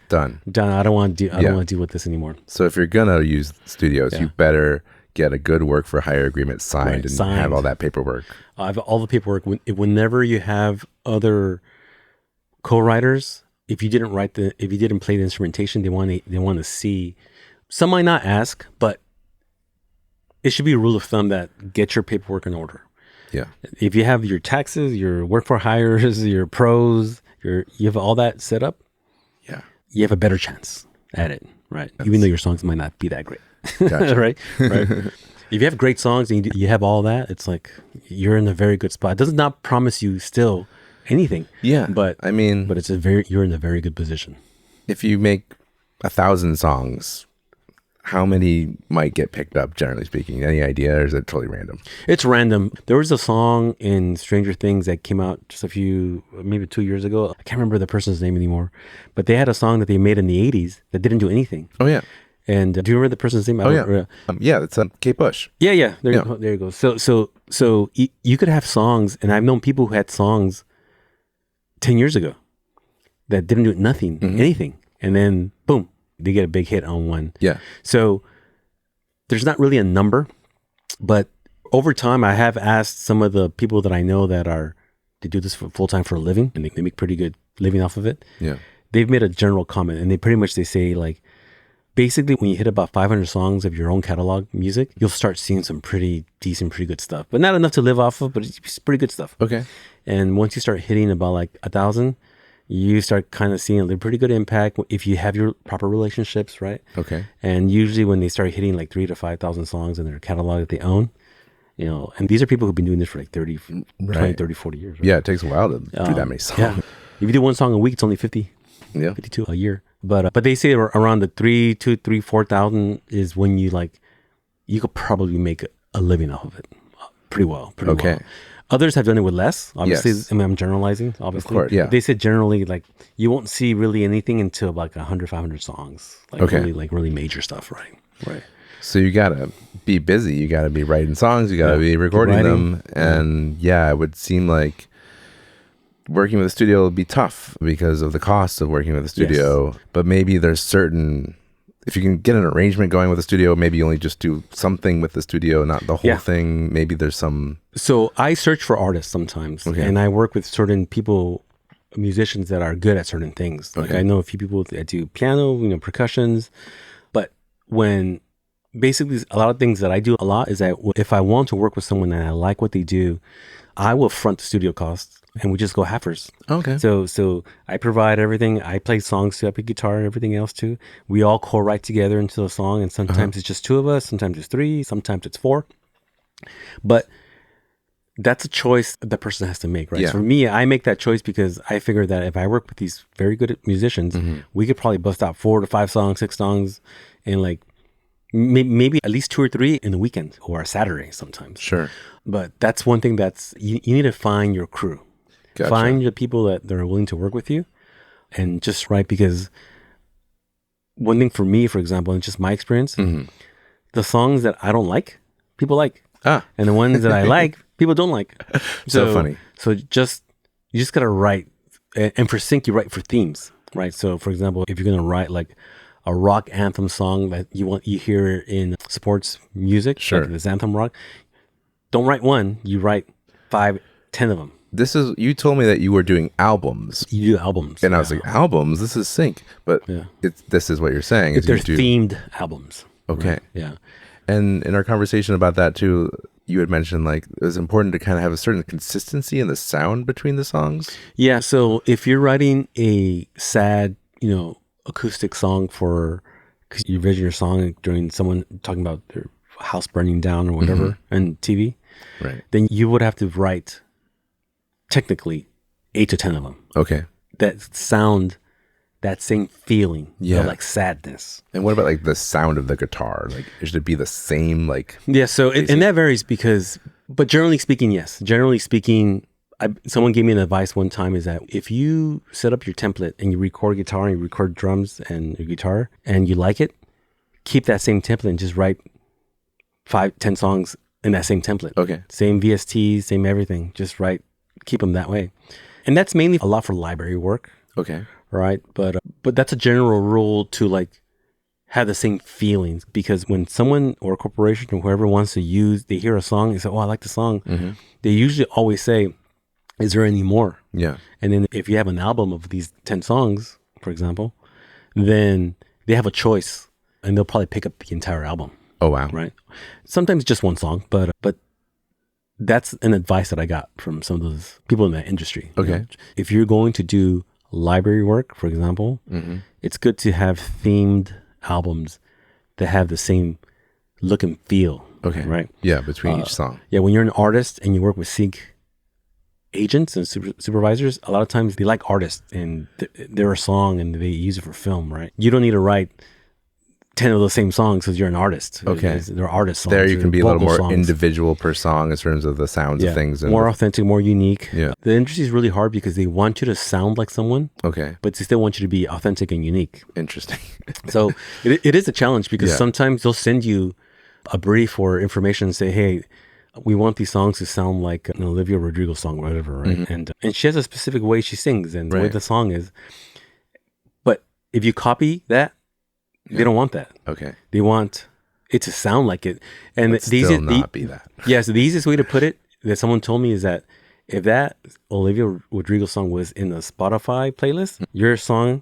done. I don't want to deal with this anymore. So if you're gonna use studios, you better get a good work for hire agreement signed and have all that paperwork. I have all the paperwork. Whenever you have other co-writers, if you didn't play the instrumentation, they want to see some might not ask, but it should be a rule of thumb that get your paperwork in order. Yeah. If you have your taxes, your work for hires, your pros, you have all that set up, Yeah. you have a better chance at it, right? Even though your songs might not be that great, Gotcha. right? If you have great songs and you have all that, it's like you're in a very good spot. It does not promise you still anything. Yeah. But I mean, but you're in a very good position. if you make 1,000 songs, how many might get picked up, generally speaking? Any idea, or is it totally random? It's random. There was a song in Stranger Things that came out just maybe 2 years ago. I can't remember the person's name anymore, but they had a song that they made in the 80s that didn't do anything. Oh, yeah. And do you remember the person's name? Oh, yeah. Yeah, it's Kate Bush. Yeah. There you go. So you could have songs, and I've known people who had songs 10 years ago that didn't do anything. And then, boom, they get a big hit on one. Yeah. So there's not really a number, but over time, I have asked some of the people that I know they do this for full time for a living, and they make pretty good living off of it. Yeah. They've made a general comment, and they say like, basically when you hit about 500 songs of your own catalog music, you'll start seeing some pretty decent, pretty good stuff, but not enough to live off of, but it's pretty good stuff. Okay. And once you start hitting about like 1,000, you start kind of seeing a pretty good impact if you have your proper relationships, right? Okay. And usually when they start hitting like 3,000 to 5,000 songs in their catalog that they own, and these are people who've been doing this for like 30, 20, 30, 40 years. Right? Yeah, it takes a while to do that many songs. Yeah. If you do one song a week, it's only 50, Yeah. 52 a year. But they say around the 4,000 is when you could probably make a living off of it pretty well. Okay. Well. Others have done it with less. Obviously, Yes. I mean, I'm generalizing, obviously. Of course, yeah. They said generally, like, you won't see really anything until like 100, 500 songs. Like, Okay. really major stuff, right? Right. So you gotta be busy. You gotta be writing songs. You gotta be recording them. And it would seem like working with a studio would be tough because of the cost of working with a studio. Yes. But maybe there's if you can get an arrangement going with a studio, maybe you only just do something with the studio, not the whole thing. Maybe there's some. So I search for artists sometimes, and I work with certain people, musicians that are good at certain things. Like I know a few people that do piano, percussions, but basically a lot of things that I do a lot is that if I want to work with someone and I like what they do, I will front the studio costs and we just go halfers. Okay. So I provide everything. I play songs too. I play guitar and everything else too. We all co-write together into a song, and sometimes it's just two of us, sometimes it's three, sometimes it's four. But that's a choice the person has to make, right? Yeah. So for me, I make that choice because I figure that if I work with these very good musicians, we could probably bust out 4 to 5 songs, 6 songs, and like maybe at least 2 or 3 in the weekend or a Saturday sometimes. Sure. But that's one thing you need to find your crew. Gotcha. Find the people that are willing to work with you and just write, because one thing for me, for example, and just my experience, the songs that I don't like, people like. And the ones that I like, people don't like. So funny. So you just got to write. And for sync, you write for themes, right? So for example, if you're going to write like a rock anthem song that you hear in sports music, sure, like this anthem rock, don't write one, you write 5, 10 of them. You told me that you were doing albums. You do albums. And I was like, albums? This is sync. But this is what you're saying. They're themed albums. Okay. Right? Yeah. And in our conversation about that too, you had mentioned like it was important to kind of have a certain consistency in the sound between the songs. Yeah. So if you're writing a sad, acoustic song because you vision your song during someone talking about their house burning down or whatever on TV, right? Then you would have to write technically 8 to 10 of them. Okay. That sound that same feeling of like sadness. And what about like the sound of the guitar? Like should it be the same like? Yeah. So and that varies but generally speaking, yes. Generally speaking, someone gave me an advice one time is that if you set up your template and you record guitar and you record drums and your guitar and you like it, keep that same template and just write 5, 10 songs in that same template. Okay. Same VSTs, same everything. Just keep them that way. And that's mainly a lot for library work. Okay. Right. But that's a general rule to like have the same feelings, because when someone or a corporation or whoever wants to they hear a song and say, oh, I like the song. They usually always say, is there any more? Yeah. And then if you have an album of these 10 songs, for example, then they have a choice and they'll probably pick up the entire album. Oh, wow. Right. Sometimes just one song, but that's an advice that I got from some of those people in that industry. Okay. You know, if you're going to do library work, for example, it's good to have themed albums that have the same look and feel. Okay. Right. Yeah, between each song. Yeah, when you're an artist and you work with sync agents and supervisors, a lot of times they like artists and they're a song and they use it for film, right? You don't need to write 10 of the same songs because you're an artist. Okay. They're artist songs. There you can be a little more songs. individual per song in terms of the sounds of things. And more authentic, more unique. Yeah. The industry is really hard because they want you to sound like someone, Okay. but they still want you to be authentic and unique. Interesting. So it is a challenge because Yeah. sometimes they'll send you a brief or information and say, hey, we want these songs to sound like an Olivia Rodrigo song or whatever, right? And she has a specific way she sings and the way Right. the song is. But if you copy that, they don't want that. Okay. They want it to sound like it. And But still not be that. Yeah, so the easiest way to put it that someone told me is that if that Olivia Rodrigo song was in the Spotify playlist, your song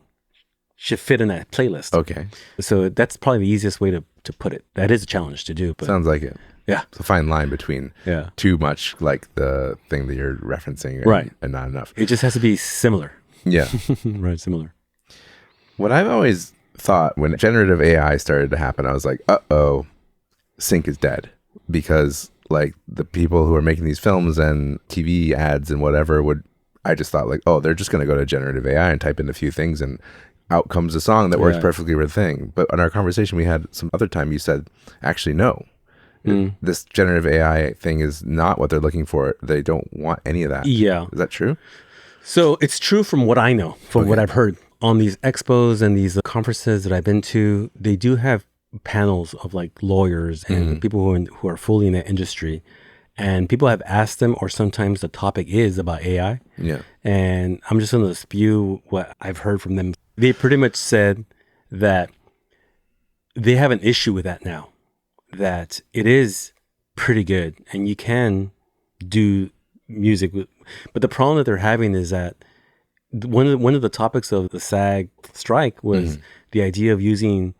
should fit in that playlist. Okay. So that's probably the easiest way to put it. That is a challenge to do. But Sounds like it. yeah. It's a fine line between Yeah. too much like the thing that you're referencing Right. and not enough. It just has to be similar. Yeah. Right, similar. What I've always thought when generative AI started to happen, I was like, uh-oh, sync is dead. Because like the people who are making these films and TV ads and whatever I just thought like, oh, they're just going to go to generative AI and type in a few things and out comes a song that works Yeah. perfectly with the thing. But in our conversation we had some other time, you said, actually, no. This generative AI thing is not what they're looking for. They don't want any of that. Yeah. Is that true? So it's true from what I know, from what I've heard on these expos and these conferences that I've been to. They do have panels of like lawyers and people who are fully in that industry, and people have asked them, or sometimes the topic is about AI. Yeah. And I'm just going to spew what I've heard from them. They pretty much said that they have an issue with that now, that it is pretty good and you can do music with, but the problem that they're having is that one of the topics of the SAG strike was the idea of using,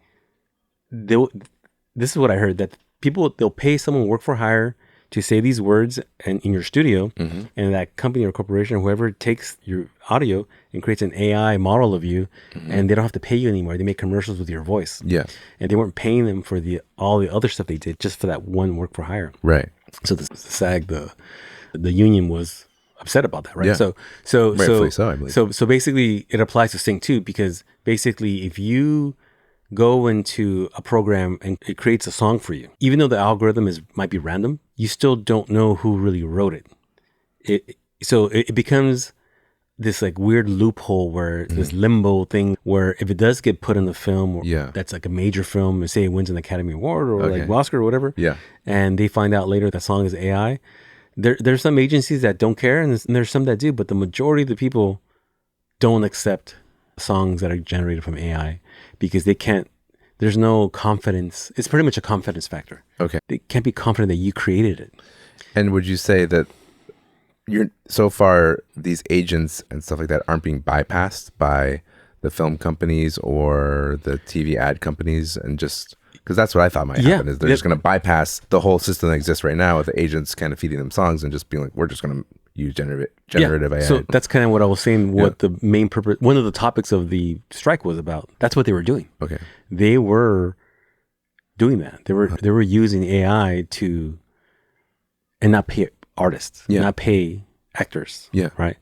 this is what I heard, that they'll pay someone work for hire to say these words in your studio, and that company or corporation or whoever takes your audio and creates an AI model of you, and they don't have to pay you anymore. They make commercials with your voice. Yeah. And they weren't paying them for all the other stuff they did just for that one work for hire. Right. So the SAG, the union was upset about that, right? Yeah. So Rightfully so, I believe. So basically it applies to Sync too, because basically if you go into a program and it creates a song for you, even though the algorithm might be random, you still don't know who really wrote it. So it becomes this like weird loophole where this limbo thing where if it does get put in the film, or that's like a major film, and say it wins an Academy Award or like Oscar or whatever, and they find out later that song is AI, there's some agencies that don't care, and there's some that do, but the majority of the people don't accept songs that are generated from AI because they can't, there's no confidence. It's pretty much a confidence factor. Okay. They can't be confident that you created it. And would you say that so far these agents and stuff like that aren't being bypassed by the film companies or the TV ad companies, and just because that's what I thought might happen is they're just going to bypass the whole system that exists right now with the agents kind of feeding them songs and just being like, we're just going to use generative AI. So that's kind of what I was saying, what the main purpose, one of the topics of the strike was about. That's what they were doing. Okay. They were doing that. They were using AI to, and not pay artists, not pay actors. Yeah. Right.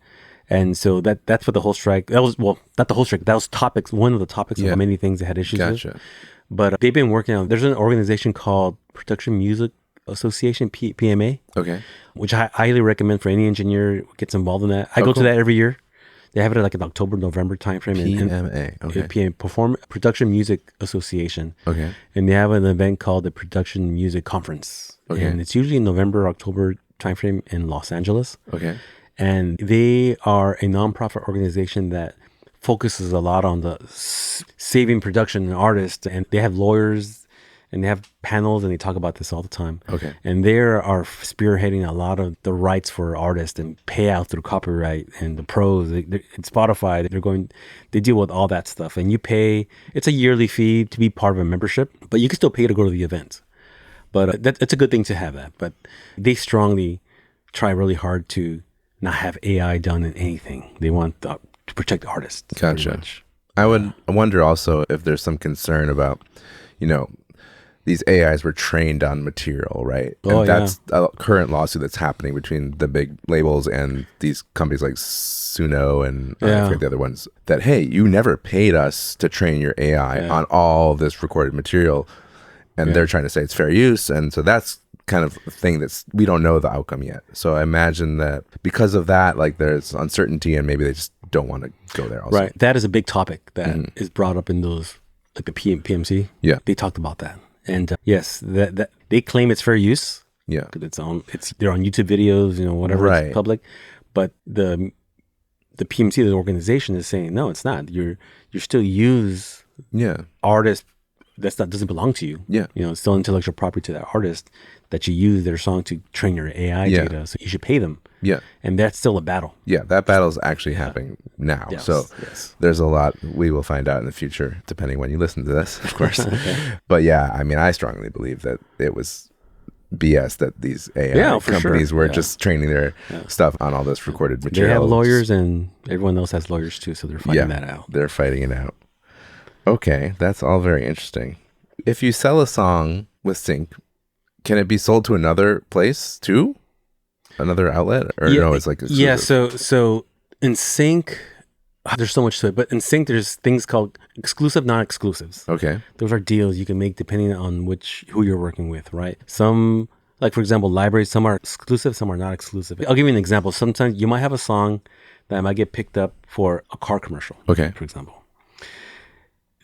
And so that's what the whole strike, that was, well, not the whole strike, that was one of the topics of many things they had issues with. But they've been working on, there's an organization called Production Music Association, PMA. Okay. Which I highly recommend for any engineer who gets involved in that. I go to that every year. They have it like in October, November timeframe. PMA. Okay. Production Music Association. Okay. And they have an event called the Production Music Conference. Okay. And it's usually in November, October timeframe in Los Angeles. Okay. And they are a nonprofit organization that focuses a lot on the saving production and artists, and they have lawyers and they have panels and they talk about this all the time. Okay. And they are spearheading a lot of the rights for artists and payout through copyright and the pros. In Spotify, they deal with all that stuff. And you pay, it's a yearly fee to be part of a membership, but you can still pay to go to the events. But it's a good thing to have that. But they strongly try really hard to not have AI done in anything. They want to protect artists. Gotcha. I wonder also if there's some concern about, these AIs were trained on material, right? And that's a current lawsuit that's happening between the big labels and these companies like Suno and I forget the other ones. That, hey, you never paid us to train your AI on all this recorded material. And they're trying to say it's fair use. And so that's kind of a thing we don't know the outcome yet. So I imagine that because of that, like there's uncertainty and maybe they just don't want to go there also. Right. That is a big topic that is brought up in those, like the PMC. Yeah. They talked about that. And yes, that they claim it's fair use. Yeah. Because they're on YouTube videos, whatever, it's public. But the PMC, the organization, is saying, no, it's not. You're still use artists doesn't belong to you. Yeah. It's still intellectual property to that artist that you use their song to train your AI data. So you should pay them. Yeah. And that's still a battle. Yeah. That battle is actually happening now. Yes, so there's a lot we will find out in the future, depending when you listen to this, of course. But yeah, I mean, I strongly believe that it was BS that these AI companies were just training their stuff on all this recorded material. They have lawyers and everyone else has lawyers too. So they're fighting that out. They're fighting it out. Okay, that's all very interesting. If you sell a song with sync, can it be sold to another place too? Another outlet? Or no, it's like exclusive? Yeah, so in sync, there's so much to it, but in sync there's things called exclusive, non-exclusives. Okay. Those are deals you can make depending on who you're working with, right? Some, like for example, libraries, some are exclusive, some are not exclusive. I'll give you an example. Sometimes you might have a song that might get picked up for a car commercial, okay, for example.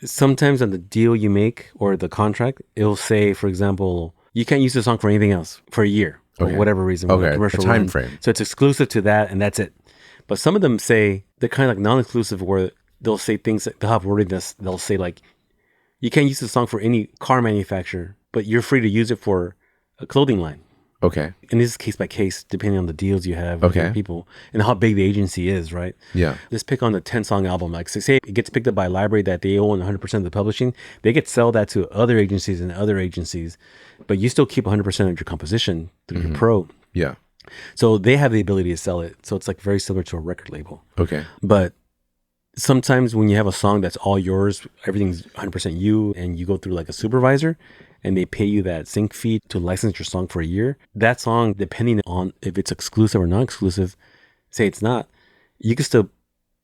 Sometimes on the deal you make or the contract, it'll say, for example, you can't use the song for anything else for a year for whatever reason. Okay, commercial a time frame. So it's exclusive to that and that's it. But some of them say, they're kind of like non-exclusive where they'll say things, they'll have wordiness. They'll say like, you can't use the song for any car manufacturer, but you're free to use it for a clothing line. Okay. And this is case by case, depending on the deals you have with people and how big the agency is, right? Yeah. Let's pick on the 10-song album. Like, say it gets picked up by a library that they own 100% of the publishing. They get sell that to other agencies and other agencies, but you still keep 100% of your composition through your pro. Yeah. So they have the ability to sell it. So it's like very similar to a record label. Okay. But sometimes when you have a song that's all yours, everything's 100% you, and you go through like a supervisor, and they pay you that sync fee to license your song for a year, that song, depending on if it's exclusive or non-exclusive, say it's not, you can still,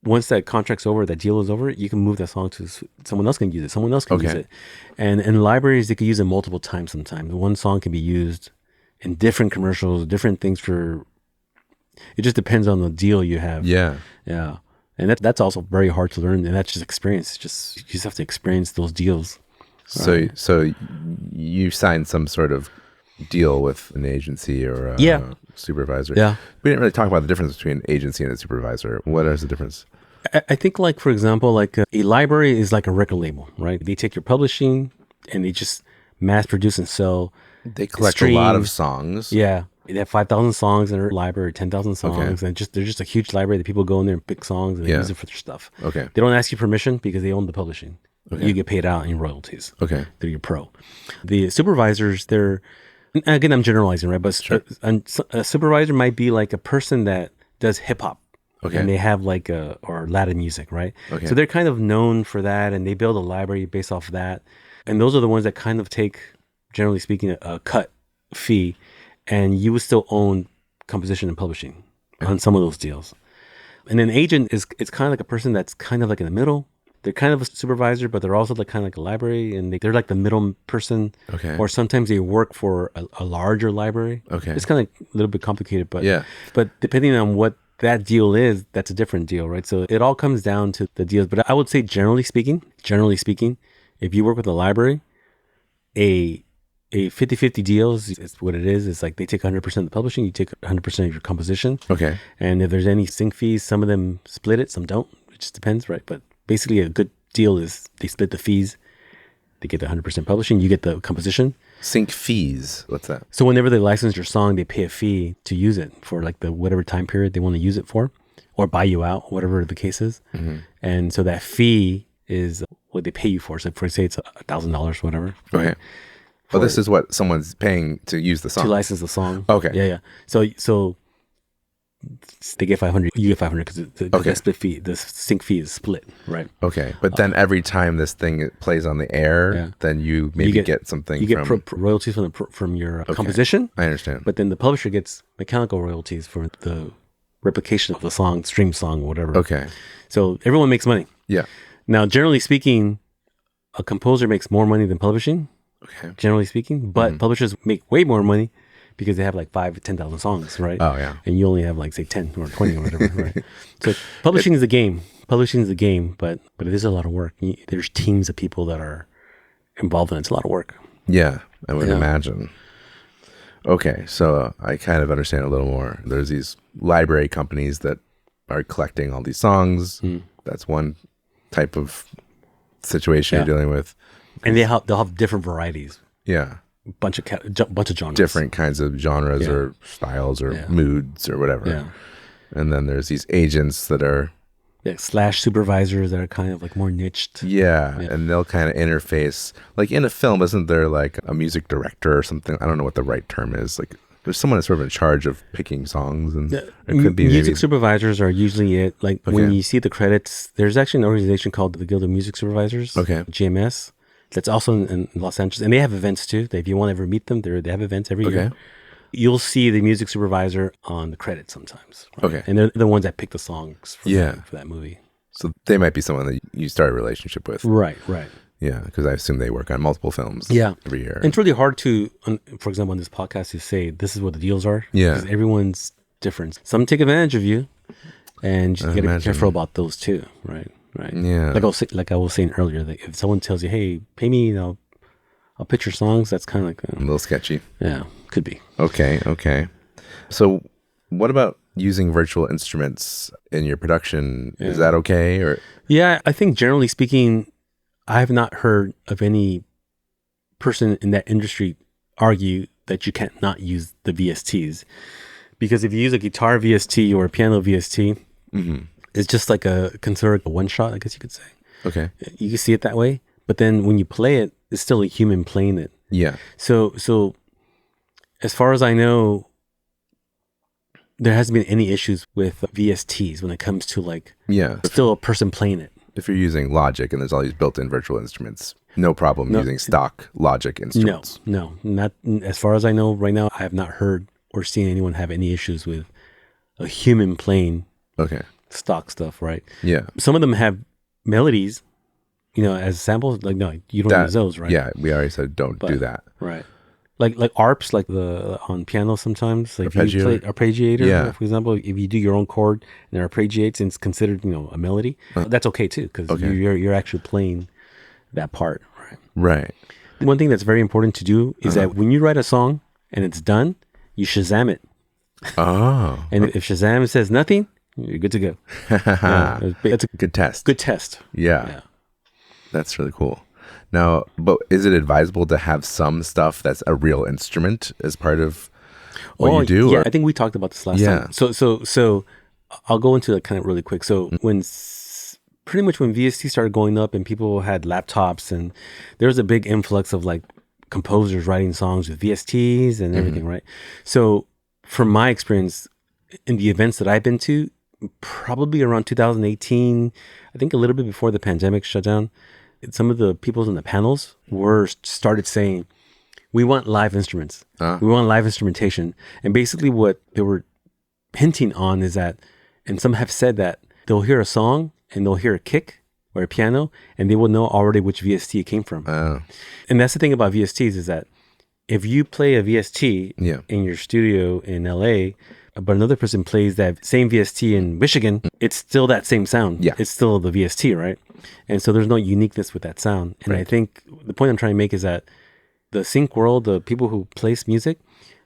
once that contract's over, that deal is over, you can move that song to someone else can use it. Someone else can use it. And in libraries, they could use it multiple times sometimes. One song can be used in different commercials, different things it just depends on the deal you have. Yeah. Yeah. And that's also very hard to learn. And that's just experience. You just have to experience those deals. So you signed some sort of deal with an agency or a supervisor. Yeah. We didn't really talk about the difference between agency and a supervisor. What is the difference? I think like, for example, like a library is like a record label, right? They take your publishing and they just mass produce and sell. They collect a lot of songs. Yeah. They have 5,000 songs in their library, 10,000 songs. And they're just a huge library that people go in there and pick songs and they use it for their stuff. Okay. They don't ask you permission because they own the publishing. Okay. You get paid out in royalties. Okay. Through your pro. The supervisors, again, I'm generalizing, right? But a supervisor might be like a person that does hip hop. Okay. And they have like or Latin music, right? Okay. So they're kind of known for that and they build a library based off of that. And those are the ones that kind of take, generally speaking, a cut fee. And you would still own composition and publishing on some of those deals. And an agent it's kind of like a person that's kind of like in the middle. They're kind of a supervisor, but they're also like kind of like a library, and they're like the middle person. Okay. Or sometimes they work for a larger library. Okay. It's kind of like a little bit complicated, but yeah. But depending on what that deal is, that's a different deal, right? So it all comes down to the deals. But I would say generally speaking, if you work with a library, a 50-50 deal is what it is. It's like they take 100% of the publishing, you take 100% of your composition. Okay. And if there's any sync fees, some of them split it, some don't. It just depends, right? But basically a good deal is they split the fees They get the 100% publishing. You get the composition. Sync fees. What's that? So whenever they license your song, they pay a fee to use it for like the whatever time period they want to use it for, or buy you out, whatever the case is. And so that fee is what they pay you for. So for say it's $1,000, whatever. Okay. Well, this is what someone's paying to use the song. To license the song. Okay. Yeah. So they get 500, you get 500 because the split fee, the sync fee is split, right? Okay. But then every time this thing plays on the air, then you maybe get something. You get royalties from your composition. I understand. But then the publisher gets mechanical royalties for the replication of the song, stream song, whatever. Okay. So everyone makes money. Yeah. Now, generally speaking, a composer makes more money than publishing. Okay. Generally speaking, but publishers make way more money because they have like 5,000 to 10,000 songs, right? Oh yeah. And you only have like say 10 or 20 or whatever, right? So publishing is the game. Publishing is the game, but it is a lot of work. There's teams of people that are involved in it. It's a lot of work. Yeah, I would imagine. Okay, so I kind of understand a little more. There's these library companies that are collecting all these songs. That's one type of situation you're dealing with. And they'll have different varieties. Yeah. Bunch of genres. Different kinds of genres or styles or moods or whatever. Yeah. And then there's these agents that are / supervisors that are kind of like more niched. Yeah, and they'll kind of interface. Like in a film, isn't there like a music director or something? I don't know what the right term is. Like there's someone that's sort of in charge of picking songs, and it could be music supervisors are usually it. Like when you see the credits, there's actually an organization called the Guild of Music Supervisors, GMS, that's also in Los Angeles, and they have events too. If you want to ever meet them, they have events every year. You'll see the music supervisor on the credits sometimes. Right? Okay. And they're the ones that pick the songs for that movie. So they might be someone that you start a relationship with. Right. Yeah, because I assume they work on multiple films every year. And it's really hard to, for example, on this podcast, to say this is what the deals are. Yeah. Because everyone's different. Some take advantage of you, and you got to be careful about those too. Right. Yeah. Like I was saying earlier, that if someone tells you, hey, pay me, I'll pitch your songs, that's kind of like a little sketchy. Yeah, could be. Okay. So what about using virtual instruments in your production? Is that okay? Or yeah, I think generally speaking, I have not heard of any person in that industry argue that you can't not use the VSTs. Because if you use a guitar VST or a piano VST, it's just like considered a one shot, I guess you could say. Okay. You can see it that way. But then when you play it, it's still a human playing it. Yeah. So as far as I know, there hasn't been any issues with VSTs when it comes to like still a person playing it. If you're using Logic and there's all these built-in virtual instruments, no problem using stock Logic instruments. No, not as far as I know right now. I have not heard or seen anyone have any issues with a human playing stock stuff, right? Yeah. Some of them have melodies, as samples. Like, no, you don't use those, right? Yeah, we already said don't do that. Right. Like ARPs, like on piano sometimes, like you play arpeggiator, for example. If you do your own chord and it arpeggiates and it's considered, a melody, that's okay too, because you're actually playing that part, right? Right. One thing that's very important to do is that when you write a song and it's done, you Shazam it. Oh. And if Shazam says nothing, you're good to go. It's a good test. Good test. Yeah. That's really cool. Now, but is it advisable to have some stuff that's a real instrument as part of what you do? Yeah, I think we talked about this last time. So I'll go into that kind of really quick. So pretty much when VST started going up and people had laptops, and there was a big influx of like composers writing songs with VSTs and everything, right? So from my experience in the events that I've been to, probably around 2018, I think a little bit before the pandemic shut down, some of the people in the panels started saying, we want live instruments. We want live instrumentation. And basically what they were hinting on is that, and some have said that they'll hear a song and they'll hear a kick or a piano and they will know already which VST it came from. And that's the thing about VSTs is that if you play a VST in your studio in LA, but another person plays that same VST in Michigan, it's still that same sound. Yeah. It's still the VST, right? And so there's no uniqueness with that sound. And I think the point I'm trying to make is that the sync world, the people who place music,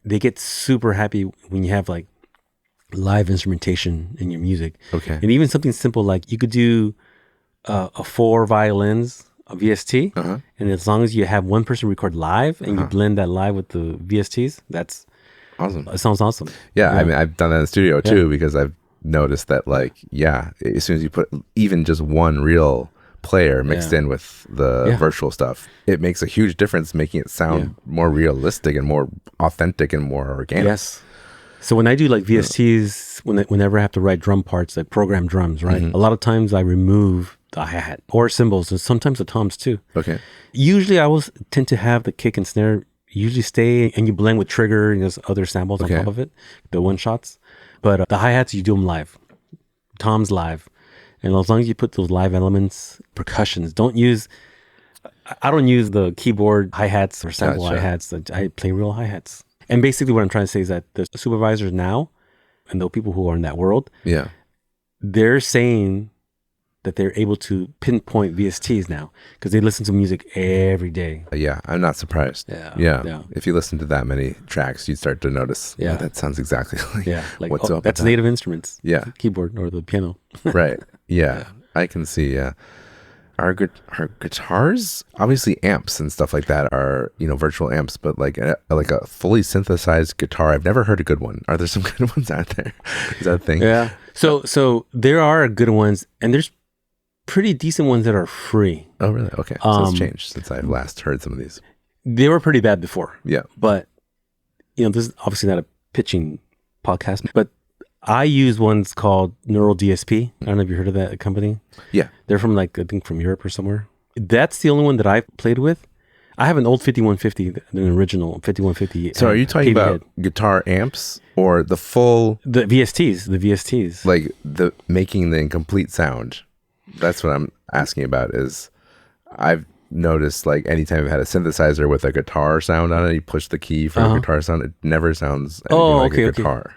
they get super happy when you have like live instrumentation in your music. Okay. And even something simple like you could do 4 violins VST, and as long as you have one person record live and you blend that live with the VSTs, that's awesome. It sounds awesome. Yeah, I mean, I've done that in the studio too because I've noticed that, like, as soon as you put even just one real player mixed in with the virtual stuff, it makes a huge difference, making it sound more realistic and more authentic and more organic. Yes. So when I do like VSTs, whenever I have to write drum parts, like program drums, right? A lot of times I remove the hi-hat or cymbals and sometimes the toms too. Okay. Usually I will tend to have the kick and snare usually stay, and you blend with trigger and there's other samples on top of it, the one shots. But the hi-hats, you do them live. Toms live. And as long as you put those live elements, percussions, I don't use the keyboard hi-hats or sample hi-hats. I play real hi-hats. And basically what I'm trying to say is that the supervisors now, and the people who are in that world, they're saying that they're able to pinpoint VSTs now because they listen to music every day. Yeah, I'm not surprised. Yeah. If you listen to that many tracks, you'd start to notice, that sounds exactly like what's up. That's native instruments. Yeah. The keyboard or the piano. Right. Yeah. I can see, Our guitars, obviously amps and stuff like that are, virtual amps, but like a fully synthesized guitar, I've never heard a good one. Are there some good ones out there? Is that a thing? Yeah. So there are good ones, and there's pretty decent ones that are free. Oh, really? Okay. So it's changed since I've last heard some of these. They were pretty bad before. Yeah. But, this is obviously not a pitching podcast, but I use ones called Neural DSP. I don't know if you heard of that company. Yeah. They're from I think from Europe or somewhere. That's the only one that I've played with. I have an old 5150, an original 5150. So are you talking about guitar amps or the full... The VSTs. Like making the incomplete sound. That's what I'm asking about is I've noticed like anytime I've had a synthesizer with a guitar sound on it, you push the key for a guitar sound, it never sounds anything like a guitar.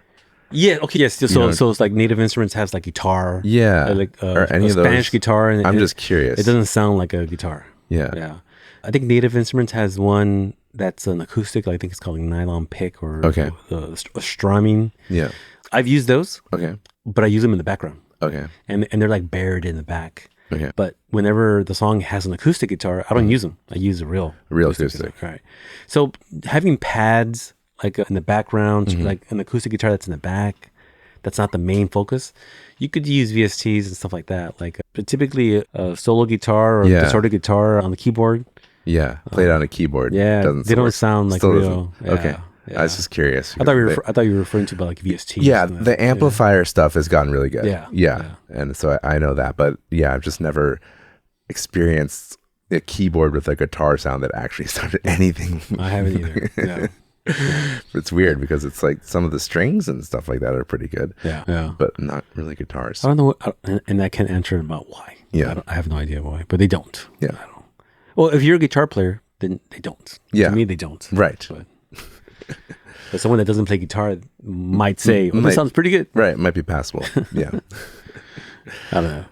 Yeah. Okay. Yes. So it's like Native Instruments has like guitar. Yeah. Or any of those Spanish guitar. And I'm just curious. It doesn't sound like a guitar. Yeah. Yeah. I think Native Instruments has one that's an acoustic. I think it's called nylon pick or a strumming. Yeah. I've used those. Okay. But I use them in the background. Okay. And they're like buried in the back. Okay. But whenever the song has an acoustic guitar, I don't use them. I use a real acoustic. Right. So having pads like in the background, like an acoustic guitar that's in the back, that's not the main focus. You could use VSTs and stuff like that. But typically a solo guitar or distorted guitar on the keyboard. Yeah, played on a keyboard. Yeah, they don't sound like real. Okay. Yeah. I was just curious. I thought you were referring to about VSTs. Yeah, the amplifier stuff has gotten really good. Yeah. And so I know that, but I've just never experienced a keyboard with a guitar sound that actually sounded anything. I haven't either. No. It's weird because it's like some of the strings and stuff like that are pretty good. Yeah. But not really guitars. I don't know, and I can't answer about why. Yeah. I have no idea why, but they don't. Yeah. Well, if you're a guitar player, then they don't. Yeah. To me, they don't. Right. But someone that doesn't play guitar might say, this sounds pretty good. Right. It might be passable. Yeah. I don't know.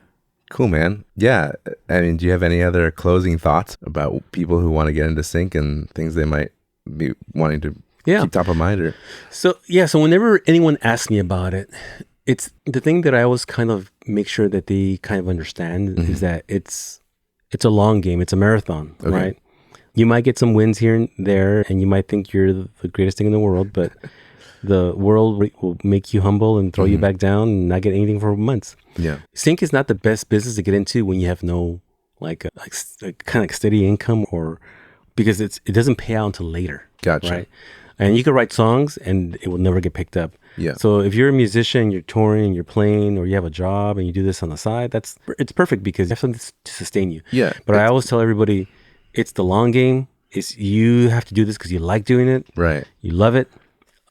Cool, man. Yeah. I mean, do you have any other closing thoughts about people who want to get into sync and things they might be wanting to keep top of mind? So whenever anyone asks me about it, it's the thing that I always kind of make sure that they kind of understand is that it's a long game. It's a marathon, right? You might get some wins here and there, and you might think you're the greatest thing in the world, but the world will make you humble and throw you back down and not get anything for months. Yeah. Sync is not the best business to get into when you have no like kind of steady income, or because it doesn't pay out until later. Gotcha. Right? And you can write songs and it will never get picked up. Yeah. So if you're a musician, you're touring, you're playing, or you have a job and you do this on the side, it's perfect because you have something to sustain you. Yeah. But I always tell everybody, it's the long game. You have to do this because you like doing it. Right. You love it.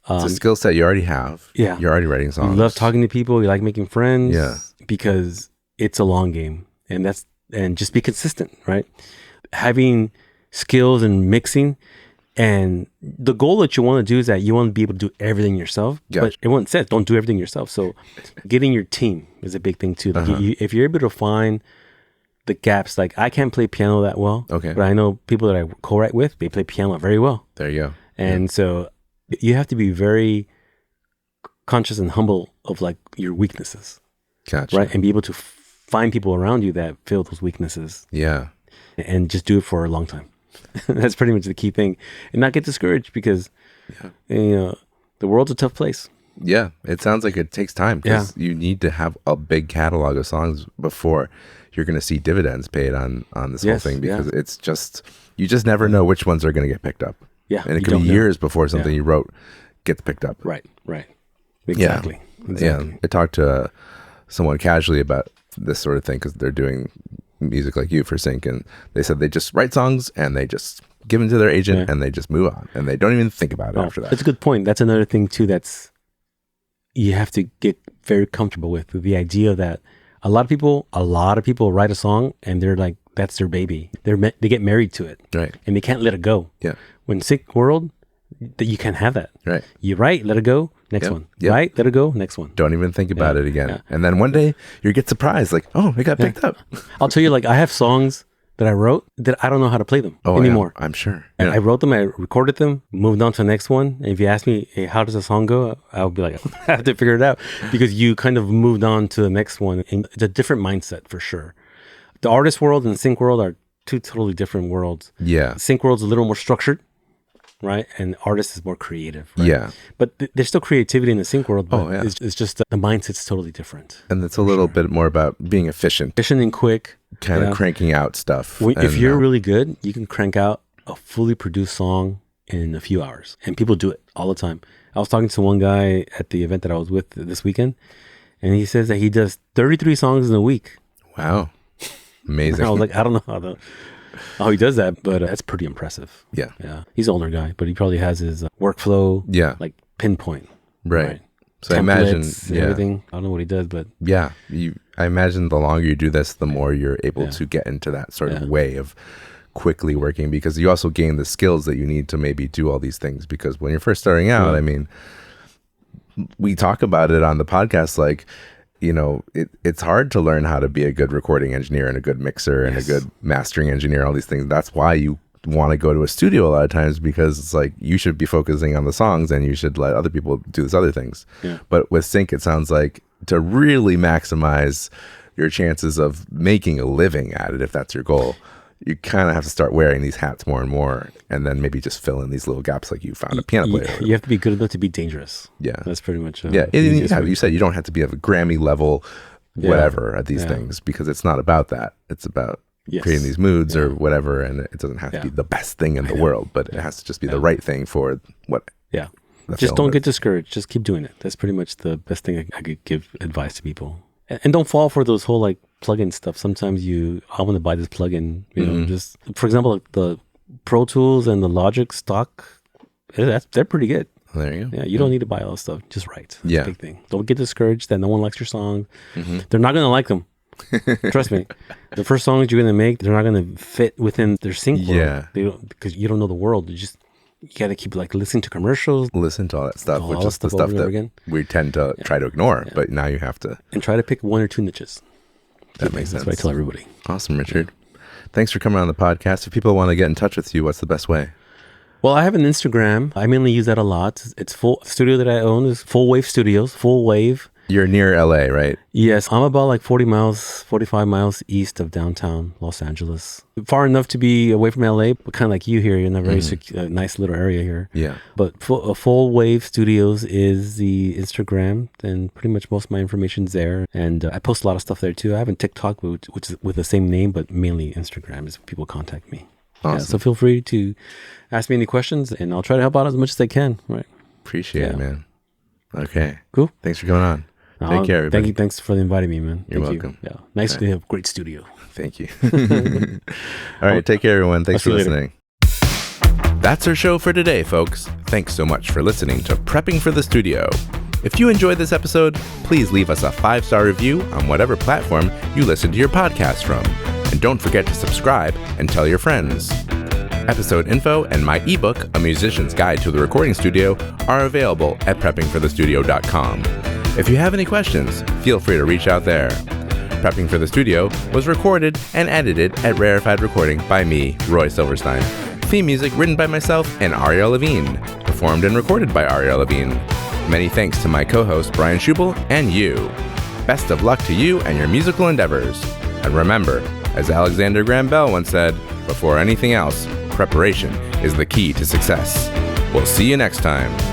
It's a skill set you already have. Yeah. You're already writing songs. You love talking to people. You like making friends. Yeah. Because it's a long game, and just be consistent, right? Having skills and mixing, and the goal that you want to do is that you want to be able to do everything yourself. Gotcha. But everyone says don't do everything yourself. So getting your team is a big thing too. Like if you're able to find the gaps, like I can't play piano that well. Okay. But I know people that I co-write with, they play piano very well. There you go. And so you have to be very conscious and humble of like your weaknesses. Gotcha. Right. And be able to find people around you that fill those weaknesses. Yeah. and just do it for a long time. That's pretty much the key thing, and not get discouraged because the world's a tough place. Yeah, it sounds like it takes time because you need to have a big catalog of songs before you're going to see dividends paid on this whole thing, because it's just, you just never know which ones are going to get picked up. Yeah, and it could be years before something you wrote gets picked up. Right. Exactly. Yeah. I talked to someone casually about this sort of thing because they're doing music like you for Sync, and they said they just write songs and they just give them to their agent and they just move on and they don't even think about it after that. That's a good point. That's another thing too that's you have to get very comfortable with the idea that a lot of people write a song and they're like, that's their baby. They get married to it, right? And they can't let it go. Yeah. When Sync World, that you can't have that. Right. You write, let it go. Next one. Yep. Right, let it go. Next one. Don't even think about it again. Yeah. And then one day you get surprised, like, oh, it got picked up. I'll tell you, like, I have songs that I wrote that I don't know how to play them anymore. I'm sure. And I wrote them, I recorded them, moved on to the next one. And if you ask me, hey, how does a song go? I'll be like, I have to figure it out, because you kind of moved on to the next one. And it's a different mindset for sure. The artist world and the Sync world are two totally different worlds. Yeah. Sync world's a little more structured, right? And artist is more creative, right? Yeah. But there's still creativity in the Sync world, but it's just the mindset's totally different. And it's a little bit more about being efficient. Efficient and quick. Kind of cranking out stuff. If you're really good, you can crank out a fully produced song in a few hours. And people do it all the time. I was talking to one guy at the event that I was with this weekend, and he says that he does 33 songs in a week. Wow. Amazing. I was like, I don't know how he does that, but that's pretty impressive. Yeah. He's an older guy, but he probably has his workflow like pinpoint. Right. So Templates, I imagine everything. I don't know what he does, but I imagine the longer you do this, the more you're able to get into that sort of way of quickly working, because you also gain the skills that you need to maybe do all these things. Because when you're first starting out, I mean, we talk about it on the podcast, like, you know, it's hard to learn how to be a good recording engineer and a good mixer and a good mastering engineer, all these things. That's why you want to go to a studio a lot of times, because it's like you should be focusing on the songs and you should let other people do these other things. But with Sync, it sounds like to really maximize your chances of making a living at it, if that's your goal, you kind of have to start wearing these hats more and more, and then maybe just fill in these little gaps, like you found a piano player. You have to be good enough to be dangerous. Yeah. That's pretty much you said you don't have to be a Grammy level whatever at these things, because it's not about that. It's about creating these moods or whatever, and it doesn't have to be the best thing in the world, but it has to just be the right thing for what just don't get discouraged. Just keep doing it. That's pretty much the best thing I could give advice to people. And don't fall for those whole like plugin stuff. Sometimes I want to buy this plugin, you know, just for example, like the Pro Tools and the Logic stock, they're pretty good. There you go. Yeah, you don't need to buy all this stuff. Just write. That's a big thing. Don't get discouraged that no one likes your song. They're not going to like them. Trust me. The first songs you're going to make, they're not going to fit within their sync world. Yeah. They don't, because you don't know the world. You got to keep like listening to commercials. Listen to all that stuff, which is the stuff that we tend to try to ignore, but now you have to. And try to pick one or two niches. That makes sense. That's what I tell everybody. Awesome, Richard. Thanks for coming on the podcast. If people want to get in touch with you, what's the best way? Well, I have an Instagram. I mainly use that a lot. It's studio that I own is Full Wave Studios. Full Wave. You're near LA, right? Yes, I'm about like 45 miles east of downtown Los Angeles. Far enough to be away from LA, but kind of like you here. You're in a very nice little area here. Yeah. But Full Wave Studios is the Instagram, and pretty much most of my information's there. And I post a lot of stuff there too. I have a TikTok, which is with the same name, but mainly Instagram is when people contact me. Awesome. Yeah, so feel free to ask me any questions, and I'll try to help out as much as I can. Right. Appreciate it, man. Okay. Cool. Thanks for coming on. Take care, everybody. Thank you. Thanks for inviting me, man. You're welcome. Yeah. Nice to have a great studio. Thank you. All right. Take care, everyone. Thanks for listening. That's our show for today, folks. Thanks so much for listening to Prepping for the Studio. If you enjoyed this episode, please leave us a 5-star review on whatever platform you listen to your podcast from. And don't forget to subscribe and tell your friends. Episode info and my ebook, A Musician's Guide to the Recording Studio, are available at preppingforthestudio.com. If you have any questions, feel free to reach out there. Prepping for the Studio was recorded and edited at Rarefied Recording by me, Roy Silverstein. Theme music written by myself and Ariel Levine. Performed and recorded by Ariel Levine. Many thanks to my co-host Brian Scheuble and you. Best of luck to you and your musical endeavors. And remember, As Alexander Graham Bell once said, before anything else, preparation is the key to success. We'll see you next time.